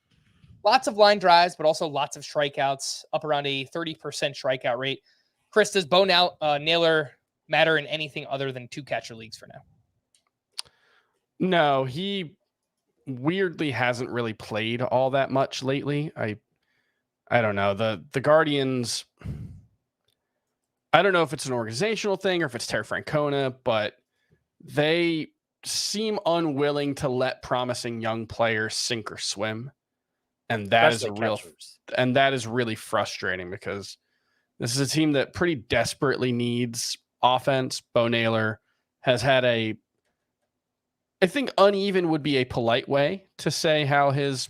Lots of line drives, but also lots of strikeouts, up around a 30% strikeout rate. Chris, does Bo Naylor matter in anything other than 2-catcher leagues for now? No, he weirdly hasn't really played all that much lately. I don't know. The Guardians, I don't know if it's an organizational thing or if it's Terry Francona, but they seem unwilling to let promising young players sink or swim. And that is really frustrating because this is a team that pretty desperately needs offense. Bo Naylor has had I think uneven would be a polite way to say how his,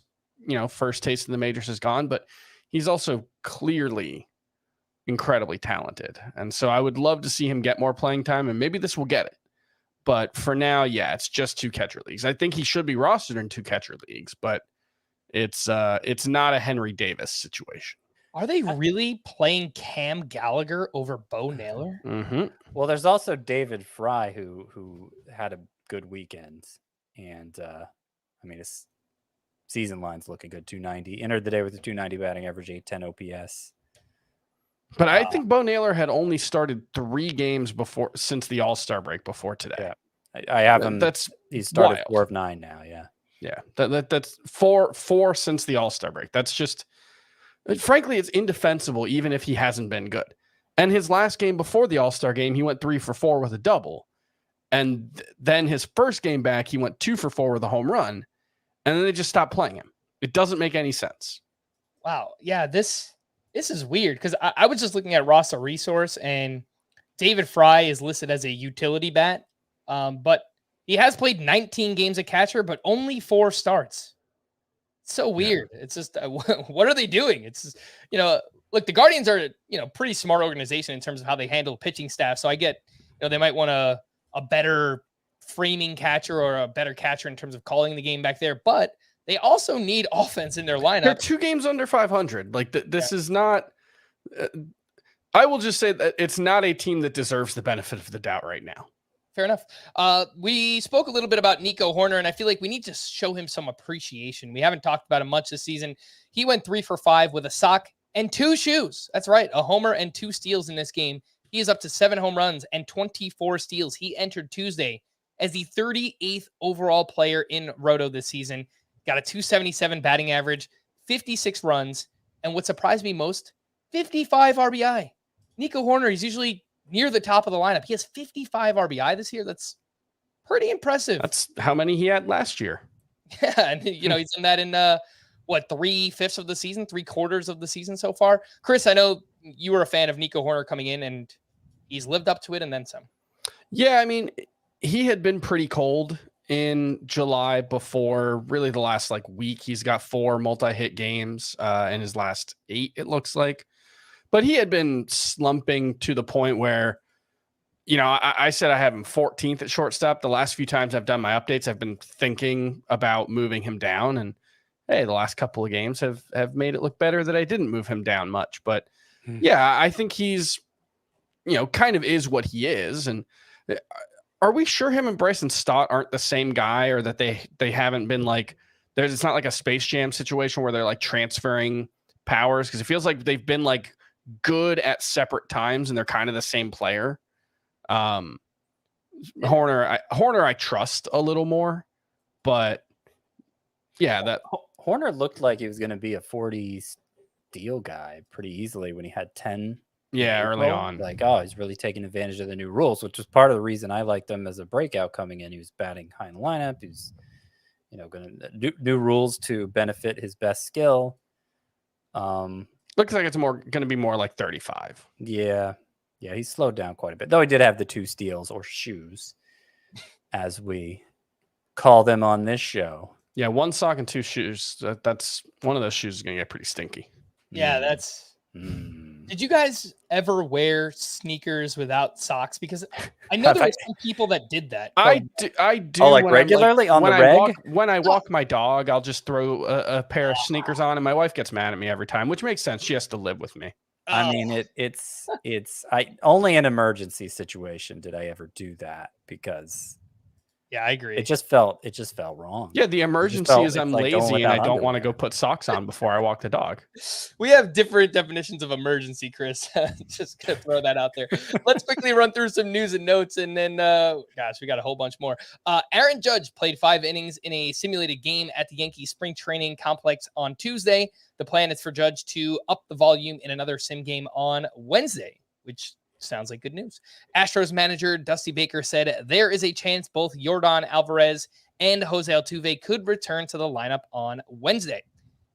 first taste in the majors has gone, but he's also clearly incredibly talented. And so I would love to see him get more playing time, and maybe this will get it. But for now, yeah, it's just 2-catcher leagues. I think he should be rostered in 2-catcher leagues, but it's not a Henry Davis situation. Are they really playing Cam Gallagher over Bo Naylor? Mm-hmm. Well, there's also David Fry who had a good weekend, and his season line's looking good. 290 entered the day with a 290 batting average, 810 OPS. But I think Bo Naylor had only started 3 games since the All-Star break before today. Yeah, I have him. He's started wild. 4 of 9 now. Yeah. That's four since the All-Star break. That's just, frankly, it's indefensible even if he hasn't been good. And his last game before the All-Star game, he went 3 for 4 with a double. And then his first game back, he went 2 for 4 with a home run. And then they just stopped playing him. It doesn't make any sense. Wow. Yeah, this is weird because I was just looking at roster resource and David Fry is listed as a utility bat. But he has played 19 games at catcher, but only 4 starts. It's so weird. Yeah. It's just, what are they doing? It's just, look, the Guardians are, pretty smart organization in terms of how they handle pitching staff. So I get, they might want a better framing catcher or a better catcher in terms of calling the game back there, but they also need offense in their lineup. They're 2 games under 500. Like this is not, I will just say that it's not a team that deserves the benefit of the doubt right now. Fair enough. We spoke a little bit about Nico Hoerner, and I feel like we need to show him some appreciation. We haven't talked about him much this season. He went 3 for 5 with a sock and 2 shoes. That's right. A homer and 2 steals in this game. He is up to 7 home runs and 24 steals. He entered Tuesday as the 38th overall player in Roto this season. Got a 277 batting average, 56 runs, and what surprised me most, 55 RBI. Nico Hoerner is usually near the top of the lineup. He has 55 RBI this year. That's pretty impressive. That's how many he had last year. Yeah, and he's done that in 3/5 of the season, 3/4 of the season so far. Chris, I know you were a fan of Nico Hoerner coming in, and he's lived up to it and then some. Yeah, I mean, he had been pretty cold in July before really the last week. He's got 4 multi-hit games in his last 8, it looks like. But he had been slumping to the point where, I said I have him 14th at shortstop. The last few times I've done my updates, I've been thinking about moving him down. And hey, the last couple of games have made it look better that I didn't move him down much. But yeah, I think he's, kind of is what he is. And are we sure him and Bryson Stott aren't the same guy, or that they haven't been it's not like a Space Jam situation where they're transferring powers? Because it feels like they've been good at separate times and they're kind of the same player. Hoerner I trust a little more, but yeah, that Hoerner looked like he was going to be a 40 steal guy pretty easily when he had 10. Yeah, early on. He's really taking advantage of the new rules, which was part of the reason I liked him as a breakout coming in. He was batting high in the lineup. He's, going to do new rules to benefit his best skill. Looks like it's going to be more like 35. Yeah. Yeah, he slowed down quite a bit, though he did have the 2 steals, or shoes, as we call them on this show. Yeah, 1 sock and 2 shoes. That's one of those shoes is going to get pretty stinky. Yeah, that's... Did you guys ever wear sneakers without socks? Because I know there were some people that did that. I do. Oh, regularly on the reg? When I walk my dog, I'll just throw a pair of sneakers on, and my wife gets mad at me every time, which makes sense. She has to live with me. I mean, it's only in emergency situation did I ever do that, because yeah, I agree. It just felt wrong. Yeah, the emergency is I'm lazy and I don't want to go put socks on before I walk the dog. We have different definitions of emergency, Chris. Just gonna throw that out there. Let's quickly run through some news and notes, and then we got a whole bunch more. Aaron Judge played 5 innings in a simulated game at the Yankees spring training complex on Tuesday. The plan is for Judge to up the volume in another sim game on Wednesday, which sounds like good news. Astros manager Dusty Baker said there is a chance both Yordan Alvarez and Jose Altuve could return to the lineup on Wednesday.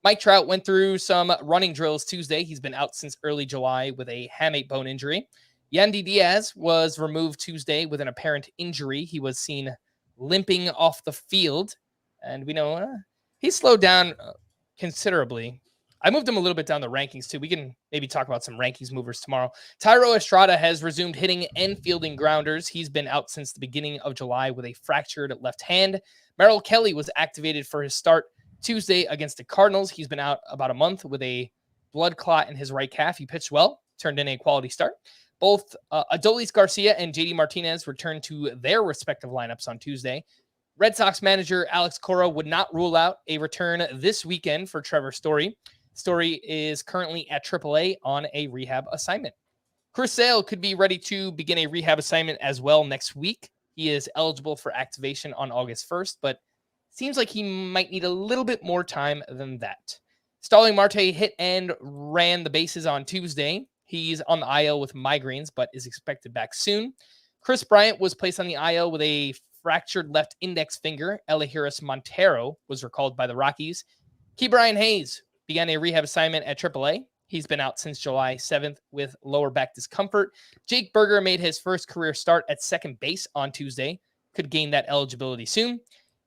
Mike Trout went through some running drills Tuesday. He's been out since early July with a hamate bone injury. Yandy Diaz was removed Tuesday with an apparent injury. He was seen limping off the field, and we know he slowed down considerably. I moved him a little bit down the rankings, too. We can maybe talk about some rankings movers tomorrow. Thairo Estrada has resumed hitting and fielding grounders. He's been out since the beginning of July with a fractured left hand. Merrill Kelly was activated for his start Tuesday against the Cardinals. He's been out about a month with a blood clot in his right calf. He pitched well, turned in a quality start. Both Adolis Garcia and JD Martinez returned to their respective lineups on Tuesday. Red Sox manager Alex Cora would not rule out a return this weekend for Trevor Story. Story is currently at AAA on a rehab assignment. Chris Sale could be ready to begin a rehab assignment as well next week. He is eligible for activation on August 1st, but seems like he might need a little bit more time than that. Starling Marte hit and ran the bases on Tuesday. He's on the IL with migraines, but is expected back soon. Chris Bryant was placed on the IL with a fractured left index finger. Elihuris Montero was recalled by the Rockies. Key Brian Hayes began a rehab assignment at AAA. He's been out since July 7th with lower back discomfort. Jake Berger made his first career start at second base on Tuesday. Could gain that eligibility soon.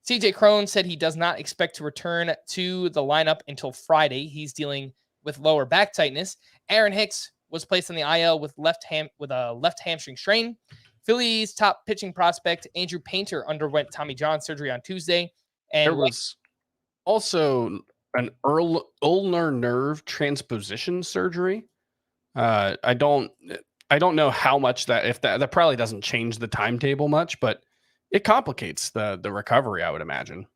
CJ Cron said he does not expect to return to the lineup until Friday. He's dealing with lower back tightness. Aaron Hicks was placed on the IL with a left hamstring strain. Phillies top pitching prospect Andrew Painter underwent Tommy John surgery on Tuesday. And there was also an ulnar nerve transposition surgery. I don't know how much that probably doesn't change the timetable much, but it complicates the recovery, I would imagine.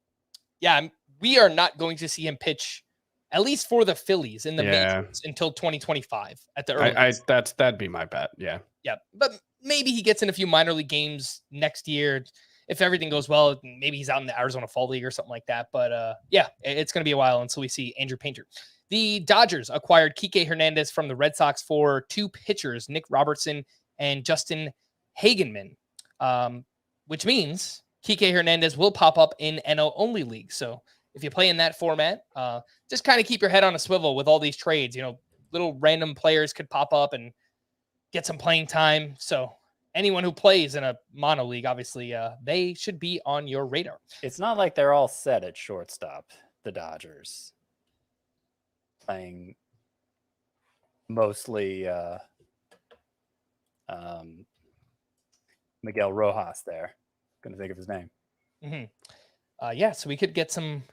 Yeah, we are not going to see him pitch, at least for the Phillies, in the majors until 2025 at the earliest. That'd be my bet. Yeah. Yeah, but maybe he gets in a few minor league games next year. If everything goes well, maybe he's out in the Arizona Fall League or something like that. But yeah, it's going to be a while until we see Andrew Painter. The Dodgers acquired Kike Hernandez from the Red Sox for 2 pitchers, Nick Robertson and Justin Hagenman, which means Kike Hernandez will pop up in NL-only leagues. So if you play in that format, just kind of keep your head on a swivel with all these trades. little random players could pop up and get some playing time. So anyone who plays in a mono league, obviously, they should be on your radar. It's not like they're all set at shortstop, the Dodgers. Playing mostly Miguel Rojas there. Going to think of his name. Yeah, so we could get some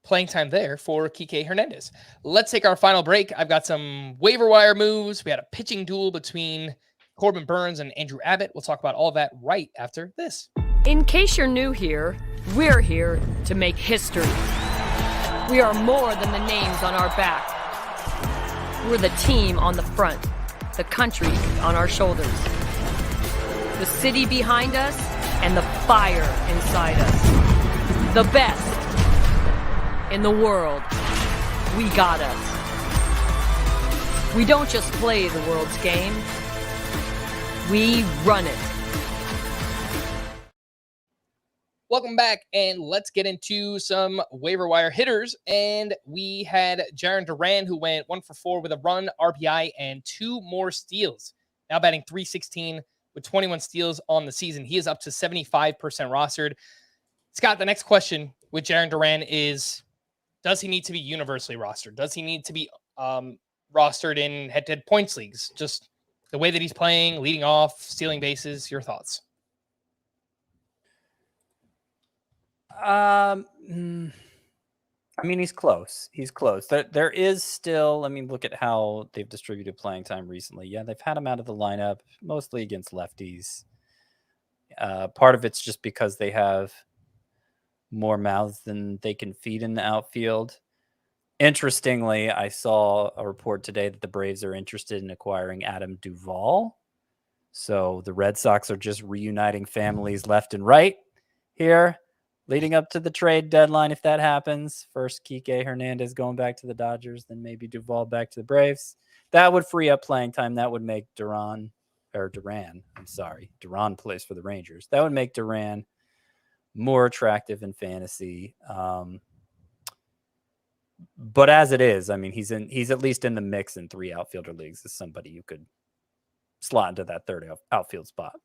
playing time there for Kike Hernandez. Let's take our final break. I've got some waiver wire moves. We had a pitching duel between Corbin Burnes and Andrew Abbott. We'll talk about all of that right after this. In case you're new here, we're here to make history. We are more than the names on our back. We're the team on the front, the country on our shoulders, the city behind us, and the fire inside us. The best in the world. We got us. We don't just play the world's game. We run it. Welcome back, and let's get into some waiver wire hitters. And we had Jarren Duran, who went 1 for 4 with a run, RBI, and 2 more steals. Now batting .316 with 21 steals on the season. He is up to 75% rostered. Scott, the next question with Jarren Duran is, does he need to be universally rostered? Does he need to be rostered in head-to-head points leagues? Just the way that he's playing, leading off, stealing bases, your thoughts? I mean, he's close. He's close. There is still, I mean, look at how they've distributed playing time recently. Yeah, they've had him out of the lineup, mostly against lefties. Part of it's just because they have more mouths than they can feed in the outfield. Interestingly, I saw a report today that the Braves are interested in acquiring Adam Duvall. So the Red Sox are just reuniting families left and right here, leading up to the trade deadline. If that happens, first Kike Hernandez going back to the Dodgers, then maybe Duvall back to the Braves. That would free up playing time. That would make Duran. I'm sorry. Duran plays for the Rangers. That would make Duran more attractive in fantasy. But as it is, I mean, he's at least in the mix in 3 outfielder leagues as somebody you could slot into that third outfield spot.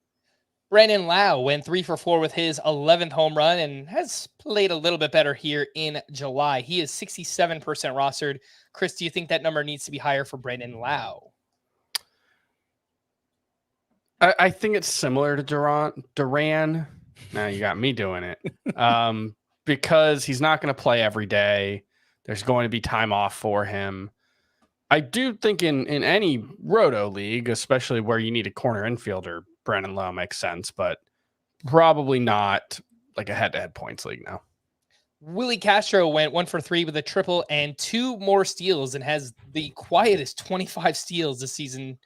Brandon Lau went 3 for 4 with his 11th home run and has played a little bit better here in July. He is 67% rostered. Chris, do you think that number needs to be higher for Brandon Lau? I think it's similar to Duran. Now you got me doing it. Because he's not going to play every day. There's going to be time off for him. I do think in any roto league, especially where you need a corner infielder, Brandon Lau makes sense, but probably not like a head-to-head points league now. Willie Castro went 1 for 3 with a triple and 2 more steals and has the quietest 25 steals this season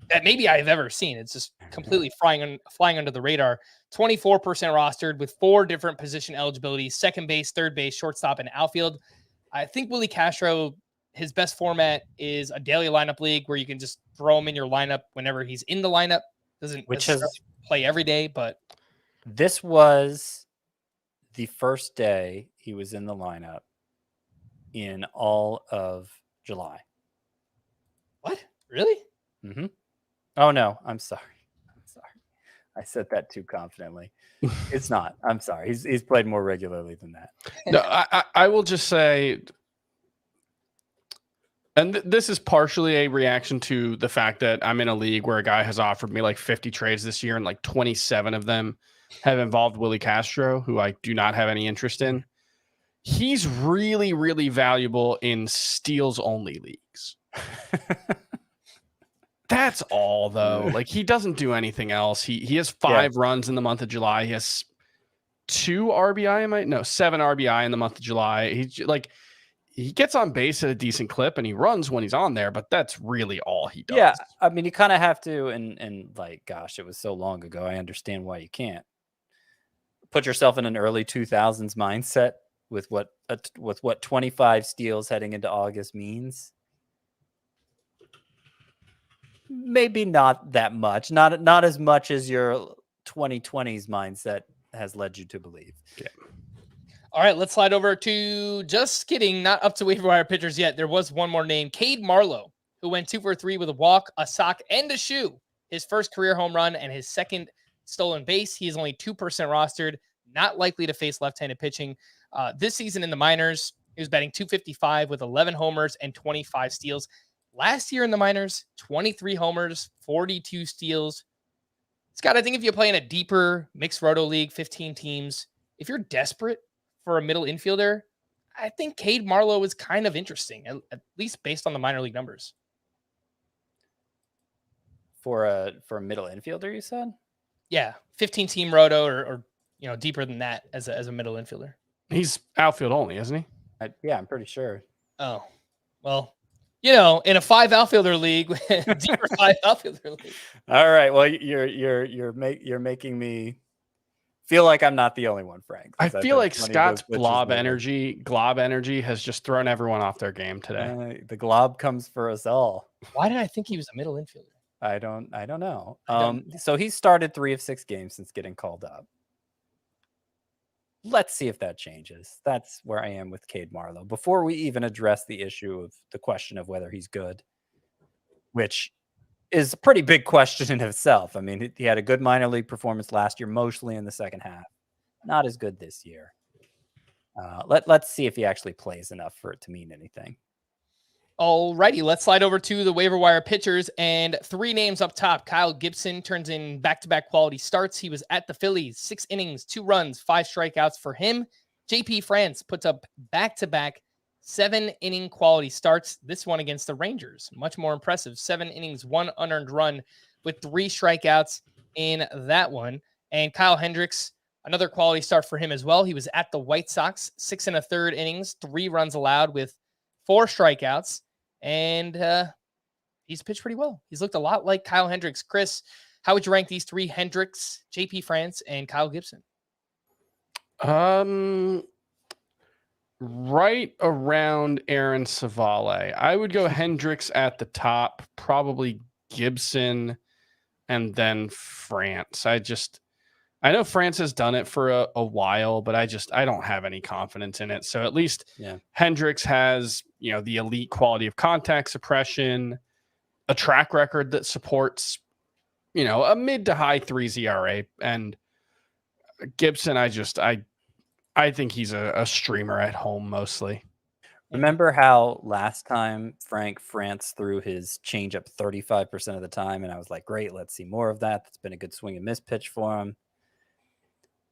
that maybe I've ever seen. It's just completely flying under the radar. 24% rostered with 4 different position eligibilities: second base, third base, shortstop, and outfield. I think Willie Castro, his best format is a daily lineup league where you can just throw him in your lineup whenever he's in the lineup. Doesn't play every day, but this was the first day he was in the lineup in all of July. What? Really? Mm-hmm. Oh, no, I'm sorry. I said that too confidently. It's not. I'm sorry. He's played more regularly than that. No, I will just say, and this is partially a reaction to the fact that I'm in a league where a guy has offered me like 50 trades this year, and like 27 of them have involved Willie Castro, who I do not have any interest in. He's really, really valuable in steals only leagues. That's all, though. Like, he doesn't do anything else. He has 5 runs in the month of July. He has 7 RBI in the month of July. He gets on base at a decent clip and he runs when he's on there, but that's really all he does. Yeah, I mean, you kind of have to, and like, gosh, it was so long ago. I understand why you can't put yourself in an early 2000s mindset with what 25 steals heading into August means. Maybe not that much, not as much as your 2020s mindset has led you to believe. Yeah. All right, let's slide over to, just kidding, not up to waiver wire pitchers yet. There was one more name, Cade Marlowe, who went 2 for 3 with a walk, a sock, and a shoe. His first career home run and his second stolen base. He is only 2% rostered, not likely to face left-handed pitching. This season in the minors, he was batting .255 with 11 homers and 25 steals. Last year in the minors, 23 homers, 42 steals. Scott, I think if you play in a deeper mixed roto league, 15 teams, if you're desperate for a middle infielder, I think Cade Marlowe is kind of interesting, at least based on the minor league numbers. For a middle infielder, you said? Yeah, 15 team roto or deeper than that as a middle infielder. He's outfield only, isn't he? Yeah, I'm pretty sure. Oh, well, in a 5 outfielder league, deeper 5 outfielder league. All right. Well, you're making me feel like I'm not the only one, Frank. I feel like Scott's glob energy has just thrown everyone off their game today. The glob comes for us all. Why did I think he was a middle infielder? I don't know. So he started 3 of 6 games since getting called up. Let's see if that changes. That's where I am with Cade Marlowe. Before we even address the issue of the question of whether he's good, which is a pretty big question in itself. I mean, he had a good minor league performance last year, mostly in the second half. Not as good this year. Let's see if he actually plays enough for it to mean anything. All righty, let's slide over to the waiver wire pitchers and 3 names up top. Kyle Gibson turns in back-to-back quality starts. He was at the Phillies, 6 innings, 2 runs, 5 strikeouts for him. JP France puts up back-to-back 7-inning quality starts. This one against the Rangers, much more impressive. 7 innings, 1 unearned run with 3 strikeouts in that one. And Kyle Hendricks, another quality start for him as well. He was at the White Sox, 6 1/3 innings, 3 runs allowed with 4 strikeouts. And he's pitched pretty well. He's looked a lot like Kyle Hendricks. Chris, how would you rank these 3 Hendricks, JP France, and Kyle Gibson? Right around Aaron Savale. I would go Hendricks at the top, probably Gibson, and then France. I know France has done it for a while, but I don't have any confidence in it. So at least Hendricks has, the elite quality of contact suppression, a track record that supports, a mid to high 3s ERA. And Gibson, I think he's a streamer at home mostly. Remember how last time France threw his changeup 35% of the time, and I was like, great, let's see more of that. That's been a good swing and miss pitch for him.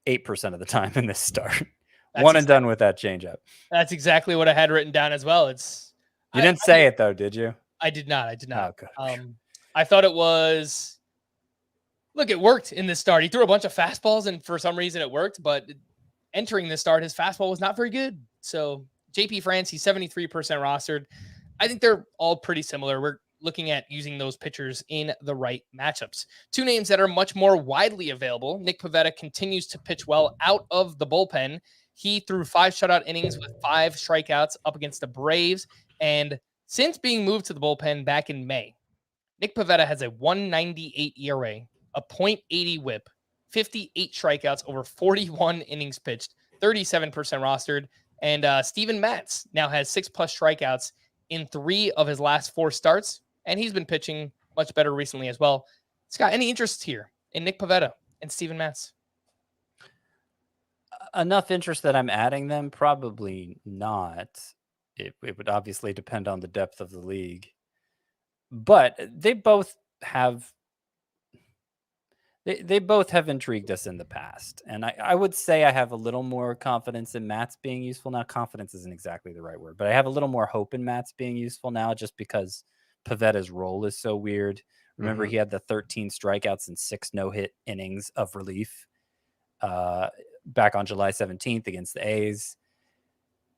8% of the time in this start. One and done with that changeup. That's exactly what I had written down as well. You didn't say it though, did you? I did not. Oh, good. I thought it was. Look, it worked in this start. He threw a bunch of fastballs, and for some reason it worked. But entering this start, his fastball was not very good. So JP France, he's 73% rostered. I think they're all pretty similar. We're looking at using those pitchers in the right matchups. 2 names that are much more widely available. Nick Pivetta continues to pitch well out of the bullpen. He threw 5 shutout innings with 5 strikeouts up against the Braves. And since being moved to the bullpen back in May, Nick Pivetta has a 1.98 ERA, a .80 whip, 58 strikeouts over 41 innings pitched, 37% rostered. And Steven Matz now has 6+ strikeouts in 3 of his last 4 starts. And he's been pitching much better recently as well. Scott, any interest here in Nick Pivetta and Steven Matz? Enough interest that I'm adding them? Probably not. It would obviously depend on the depth of the league. But they both have intrigued us in the past. And I would say I have a little more confidence in Matz being useful now. Confidence isn't exactly the right word, but I have a little more hope in Matz being useful now just because Pivetta's role is so weird. Remember, he had the 13 strikeouts and 6 no-hit innings of relief back on July 17th against the A's.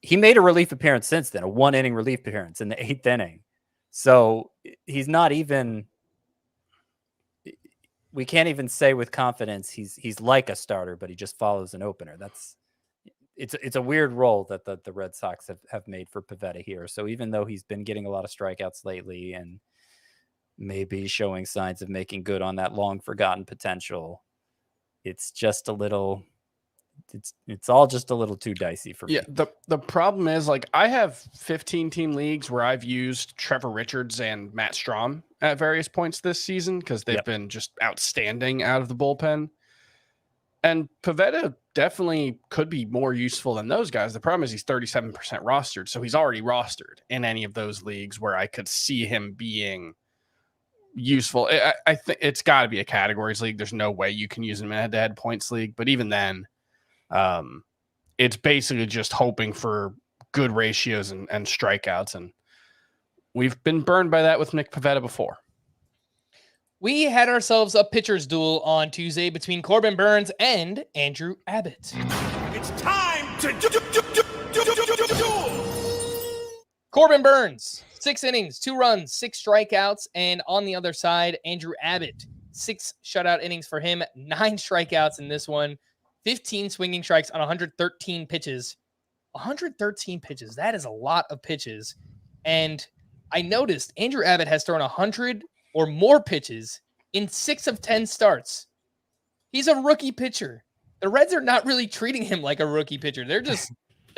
He made a relief appearance since then, a 1-inning relief appearance in the 8th inning. So he's not even... We can't even say with confidence he's like a starter, but he just follows an opener. It's a weird role that the Red Sox have made for Pivetta here. So even though he's been getting a lot of strikeouts lately and maybe showing signs of making good on that long forgotten potential, it's just a little it's all just a little too dicey for me. Yeah, the problem is, like, I have 15-team leagues where I've used Trevor Richards and Matt Strahm at various points this season because they've been just outstanding out of the bullpen. And Pivetta definitely could be more useful than those guys. The problem is he's 37% rostered, so he's already rostered in any of those leagues where I could see him being useful. I think it's got to be a categories league. There's no way you can use him in a head-to-head points league, but even then, it's basically just hoping for good ratios and strikeouts, and we've been burned by that with Nick Pivetta before. We had ourselves a pitcher's duel on Tuesday between Corbin Burnes and Andrew Abbott. It's time to duel. Corbin Burnes, 6 innings, 2 runs, 6 strikeouts, and on the other side, Andrew Abbott, 6 shutout innings for him, 9 strikeouts in this one, 15 swinging strikes on 113 pitches. 113 pitches, that is a lot of pitches. And I noticed Andrew Abbott has thrown 100 or more pitches in 6 of 10 starts. He's a rookie pitcher. The Reds are not really treating him like a rookie pitcher. They're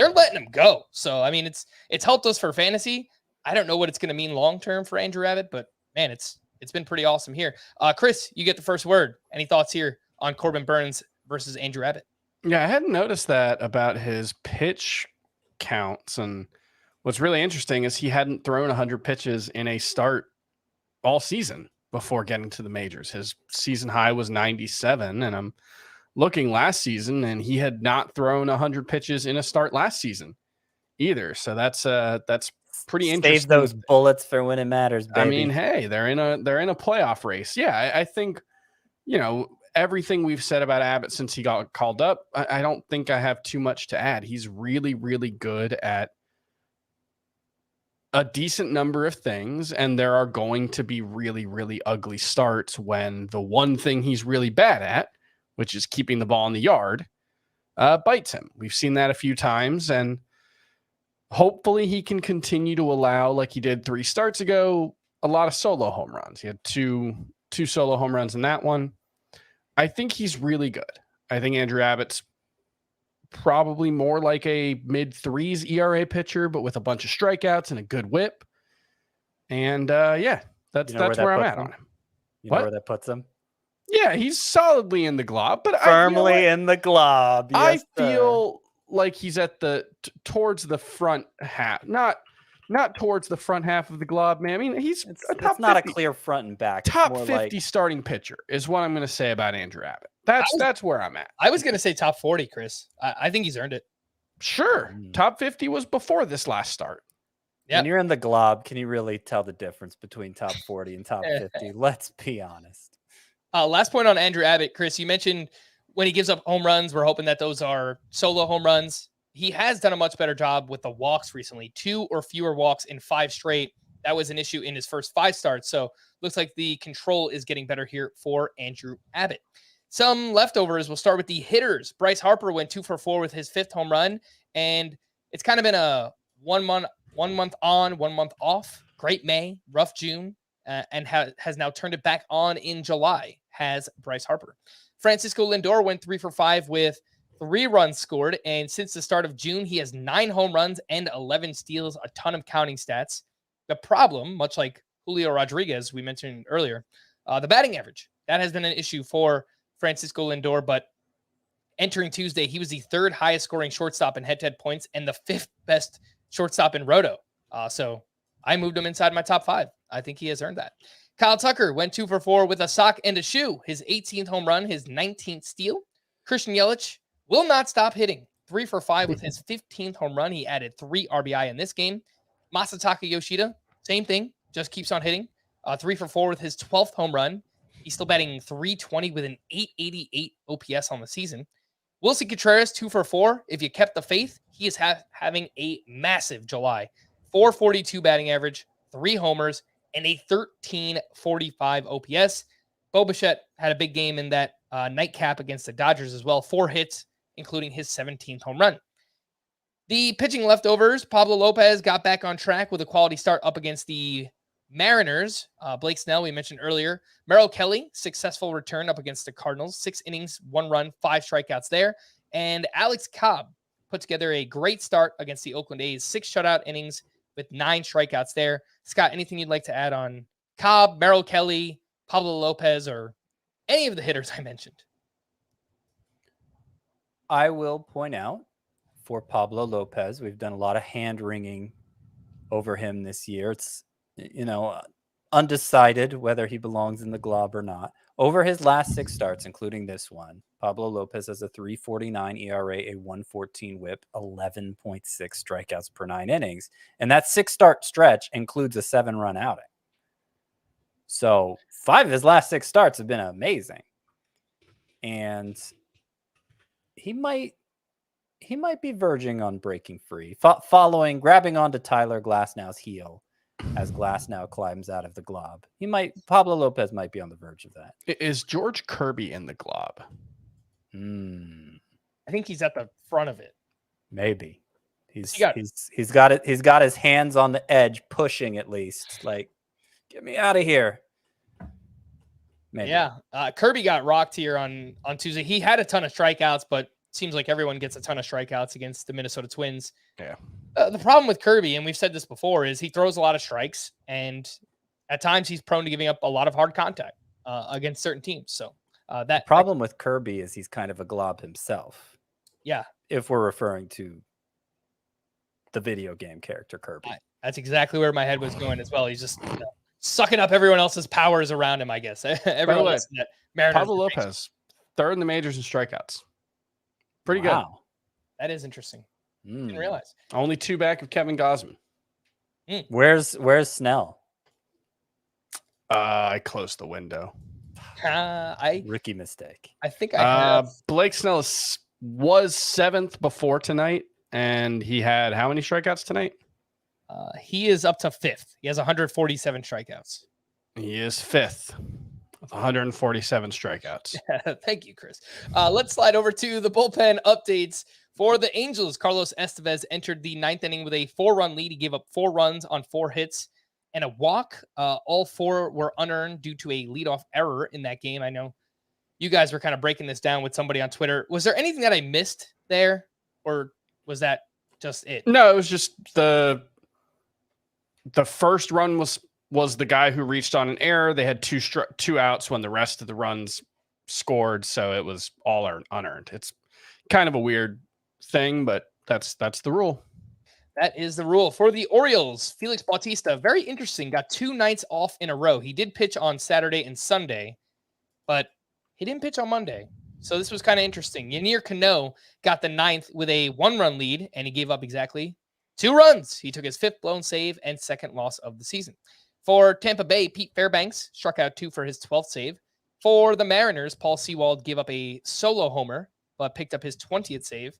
letting him go. So, I mean, it's helped us for fantasy. I don't know what it's going to mean long-term for Andrew Abbott, but man, it's been pretty awesome here. Chris, you get the first word. Any thoughts here on Corbin Burnes versus Andrew Abbott? Yeah, I hadn't noticed that about his pitch counts. And what's really interesting is he hadn't thrown 100 pitches in a start all season before getting to the majors. His season high was 97, and I'm looking last season, and he had not thrown 100 pitches in a start last season either. So that's pretty interesting. Save those bullets for when it matters, baby. I mean, hey, they're in a playoff race. Yeah, I think, everything we've said about Abbott since he got called up, I don't think I have too much to add. He's really, really good at a decent number of things, and there are going to be really, really ugly starts when the one thing he's really bad at, which is keeping the ball in the yard, bites him. We've seen that a few times, and hopefully he can continue to allow, like he did 3 starts ago, a lot of solo home runs. He had two solo home runs in that one. I think he's really good. I think Andrew Abbott's probably more like a mid-3s ERA pitcher, but with a bunch of strikeouts and a good whip. And that's where I'm at on him. You know where that puts him? Yeah, he's solidly in the glob, but firmly in the glob. Yes, I feel like he's at the towards the front half, not towards the front half of the glob, man. I mean, it's not 50, a clear front and back. Top 50 starting pitcher is what I'm going to say about Andrew Abbott. That's where I'm at. I was going to say top 40, Chris. I think he's earned it. Sure. Top 50 was before this last start. Yeah. When you're in the glob, can you really tell the difference between top 40 and top 50? Let's be honest. Last point on Andrew Abbott, Chris, you mentioned when he gives up home runs, we're hoping that those are solo home runs. He has done a much better job with the walks recently, 2 or fewer walks in 5 straight. That was an issue in his first 5 starts. So looks like the control is getting better here for Andrew Abbott. Some leftovers. We'll start with the hitters. Bryce Harper went 2 for 4 with his 5th home run, and it's kind of been a 1 month on, 1 month off. Great May, rough June, and has now turned it back on in July, has Bryce Harper. Francisco Lindor went 3 for 5 with 3 runs scored, and since the start of June, he has 9 home runs and 11 steals, a ton of counting stats. The problem, much like Julio Rodriguez, we mentioned earlier, the batting average. That has been an issue for Francisco Lindor, but entering Tuesday, he was the 3rd highest scoring shortstop in head-to-head points and the 5th best shortstop in Roto. So I moved him inside my top 5. I think he has earned that. Kyle Tucker went 2 for 4 with a sock and a shoe, his 18th home run, his 19th steal. Christian Yelich will not stop hitting, 3 for 5 with his 15th home run. He added 3 RBI in this game. Masataka Yoshida, same thing, just keeps on hitting, 3 for 4 with his 12th home run. He's still batting .320 with an .888 OPS on the season. Wilson Contreras, 2 for 4. If you kept the faith, he is having a massive July. .442 batting average, 3 homers, and a .1345 OPS. Bo Bichette had a big game in that nightcap against the Dodgers as well. 4 hits, including his 17th home run. The pitching leftovers, Pablo Lopez got back on track with a quality start up against the Mariners. Blake Snell, we mentioned earlier. Merrill Kelly, successful return up against the Cardinals. 6 innings, 1 run, 5 strikeouts there. And Alex Cobb put together a great start against the Oakland A's, 6 shutout innings with 9 strikeouts there. Scott, anything you'd like to add on Cobb, Merrill Kelly, Pablo Lopez, or any of the hitters I mentioned? I will point out for Pablo Lopez, we've done a lot of hand wringing over him this year. It's, undecided whether he belongs in the glob or not. Over his last 6 starts, including this one, Pablo Lopez has a 3.49 ERA, a 1.14 whip, 11.6 strikeouts per 9 innings. And that 6-start stretch includes a 7-run outing. So 5 of his last 6 starts have been amazing. And he might be verging on breaking free, grabbing onto Tyler Glasnow's heel as Glasnow climbs out of the glob. Pablo Lopez might be on the verge of that. Is George Kirby in the glob? I think he's at the front of it. Maybe he's got it. He's got his hands on the edge, pushing at least. Like, get me out of here. Maybe. Yeah, Kirby got rocked here on Tuesday. He had a ton of strikeouts, but seems like everyone gets a ton of strikeouts against the Minnesota Twins. Yeah. The problem with Kirby, and we've said this before, is he throws a lot of strikes, and at times he's prone to giving up a lot of hard contact against certain teams. So that problem with Kirby is he's kind of a glob himself. Yeah. If we're referring to the video game character Kirby. That's exactly where my head was going as well. He's just sucking up everyone else's powers around him, I guess. Everyone else in that Mariners Pablo Lopez, 3rd in the majors in strikeouts. Pretty good. That is interesting. Didn't realize. Only 2 back of Kevin Gausman. Where's Snell? I closed the window. Rookie mistake. I think I have. Blake Snell was 7th before tonight, and he had how many strikeouts tonight? He is up to 5th. He has 147 strikeouts. He is 5th with 147 strikeouts. Thank you, Chris. Let's slide over to the bullpen updates for the Angels. Carlos Estevez entered the 9th inning with a 4-run lead. He gave up 4 runs on 4 hits and a walk. All 4 were unearned due to a leadoff error in that game. I know you guys were kind of breaking this down with somebody on Twitter. Was there anything that I missed there, or was that just it? No, it was just the first run was the guy who reached on an error. They had 2 outs when the rest of the runs scored, so it was all unearned. It's kind of a weird thing, but that's the rule. That is the rule. For the Orioles, Felix Bautista, very interesting, got 2 nights off in a row. He did pitch on Saturday and Sunday, but he didn't pitch on Monday. So this was kind of interesting. Yennier Cano got the 9th with a 1-run lead, and he gave up exactly 2 runs. He took his 5th blown save and 2nd loss of the season. For Tampa Bay, Pete Fairbanks struck out 2 for his 12th save. For the Mariners, Paul Sewald gave up a solo homer, but picked up his 20th save.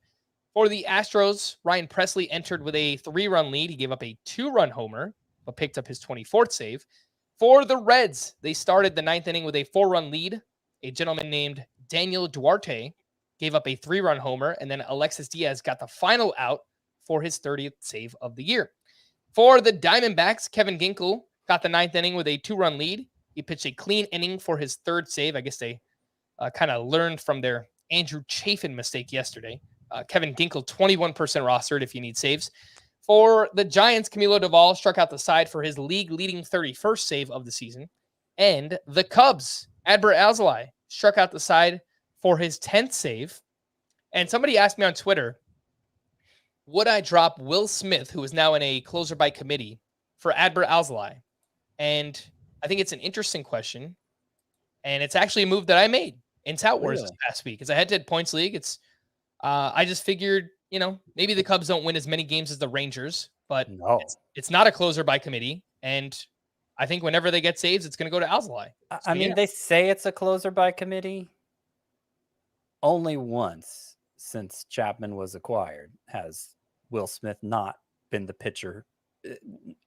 For the Astros, Ryan Presley entered with a 3-run lead. He gave up a 2-run homer, but picked up his 24th save. For the Reds, they started the 9th inning with a 4-run lead. A gentleman named Daniel Duarte gave up a 3-run homer, and then Alexis Diaz got the final out for his 30th save of the year. For the Diamondbacks, Kevin Ginkel got the 9th inning with a 2-run lead. He pitched a clean inning for his 3rd save. I guess they kind of learned from their Andrew Chafin mistake yesterday. Kevin Ginkel, 21% rostered if you need saves. For the Giants, Camilo Doval struck out the side for his league-leading 31st save of the season. And the Cubs, Adbert Alzolay, struck out the side for his 10th save. And somebody asked me on Twitter, would I drop Will Smith, who is now in a closer by committee, for Adbert Alzolay? And I think it's an interesting question. And it's actually a move that I made in Tout Wars this past week. As a head-to-head points league, I just figured, maybe the Cubs don't win as many games as the Rangers, but it's not a closer by committee. And I think whenever they get saves, it's going to go to Alzolay. So, they say it's a closer by committee. Only once since Chapman was acquired has Will Smith not been the pitcher.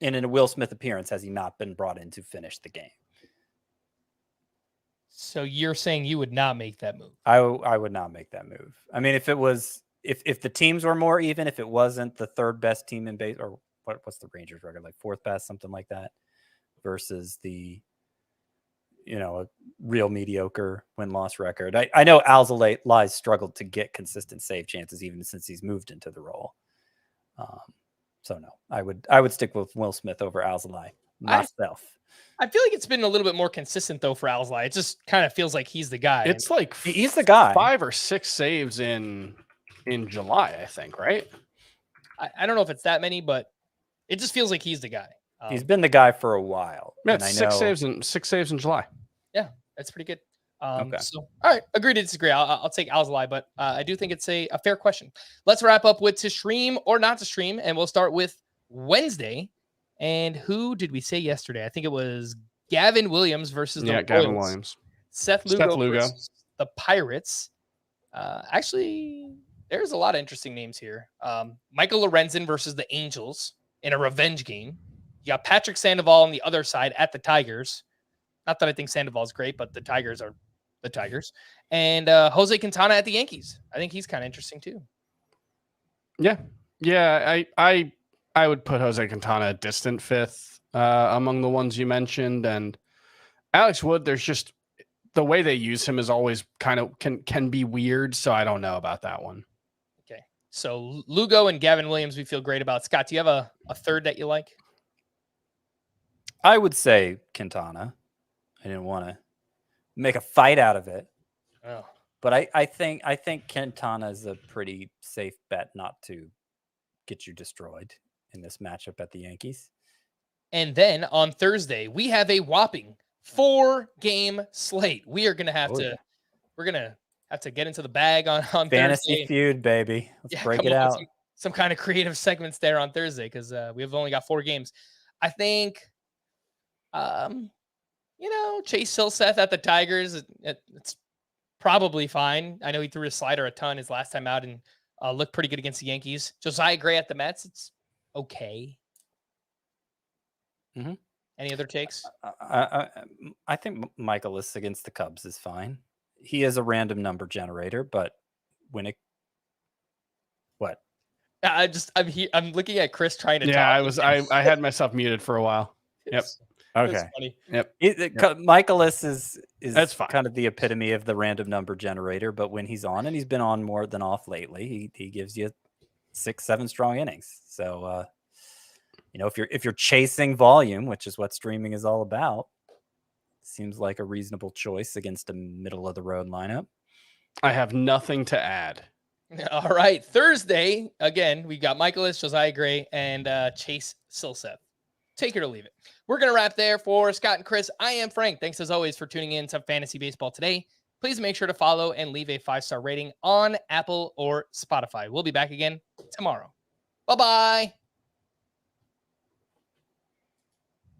In a Will Smith appearance, has he not been brought in to finish the game? So you're saying you would not make that move? I would not make that move. I mean, if it was, if the teams were more even, if it wasn't the 3rd best team in base, or what's the Rangers record, like 4th best, something like that, versus the, real mediocre win-loss record. I know Alzolay struggled to get consistent save chances even since he's moved into the role. So no, I would stick with Will Smith over Alzolay myself. I feel like it's been a little bit more consistent though for Alzolay. It just kind of feels like he's the guy. It's like he's the guy. 5 or 6 saves in July, I think, right? I don't know if it's that many, but it just feels like he's the guy. He's been the guy for a while. Yeah, 6 saves in July. Yeah, that's pretty good. Okay. So, all right, agree to disagree. I'll take Alzolay, but I do think it's a fair question. Let's wrap up with to stream or not to stream, and we'll start with Wednesday. And who did we say yesterday? I think it was Gavin Williams versus the Royals. Gavin Williams. Seth Lugo versus the Pirates. Actually, there's a lot of interesting names here. Michael Lorenzen versus the Angels in a revenge game. You got Patrick Sandoval on the other side at the Tigers. Not that I think Sandoval's great, but the Tigers are the Tigers. And Jose Quintana at the Yankees. I think he's kind of interesting too. Yeah. I would put Jose Quintana a distant 5th among the ones you mentioned. And Alex Wood, there's just the way they use him is always kind of can be weird. So I don't know about that one. Okay. So Lugo and Gavin Williams, we feel great about. Scott, do you have a third that you like? I would say Quintana. I didn't want to make a fight out of it. Oh. But I think Quintana is a pretty safe bet not to get you destroyed in this matchup at the Yankees. And then on Thursday, we have a whopping 4-game slate. We are going to have we're going to have to get into the bag on Fantasy Thursday. Feud, baby. Let's break it out. Some kind of creative segments there on Thursday because we've only got 4 games. I think, Chase Silseth at the Tigers, it's probably fine. I know he threw his slider a ton his last time out and looked pretty good against the Yankees. Josiah Gray at the Mets, it's okay. Mm-hmm. Any other takes? I think Michaelis against the Cubs is fine. He is a random number generator, but when it what? I'm looking at Chris trying to. Yeah, I had myself muted for a while. Yep. Okay. Funny. Yep. Michaelis is That's fine. Kind of the epitome of the random number generator, but when he's on, and he's been on more than off lately, he gives you 6-7 strong innings. So if you're chasing volume, which is what streaming is all about, seems like a reasonable choice against a middle of the road lineup. I have nothing to add. All right. Thursday, again, we got Michaelis, Josiah Gray, and Chase Silseth. Take it or leave it. We're going to wrap there for Scott and Chris. I am Frank. Thanks as always for tuning in to Fantasy Baseball today. Please make sure to follow and leave a 5-star rating on Apple or Spotify. We'll be back again tomorrow. Bye-bye.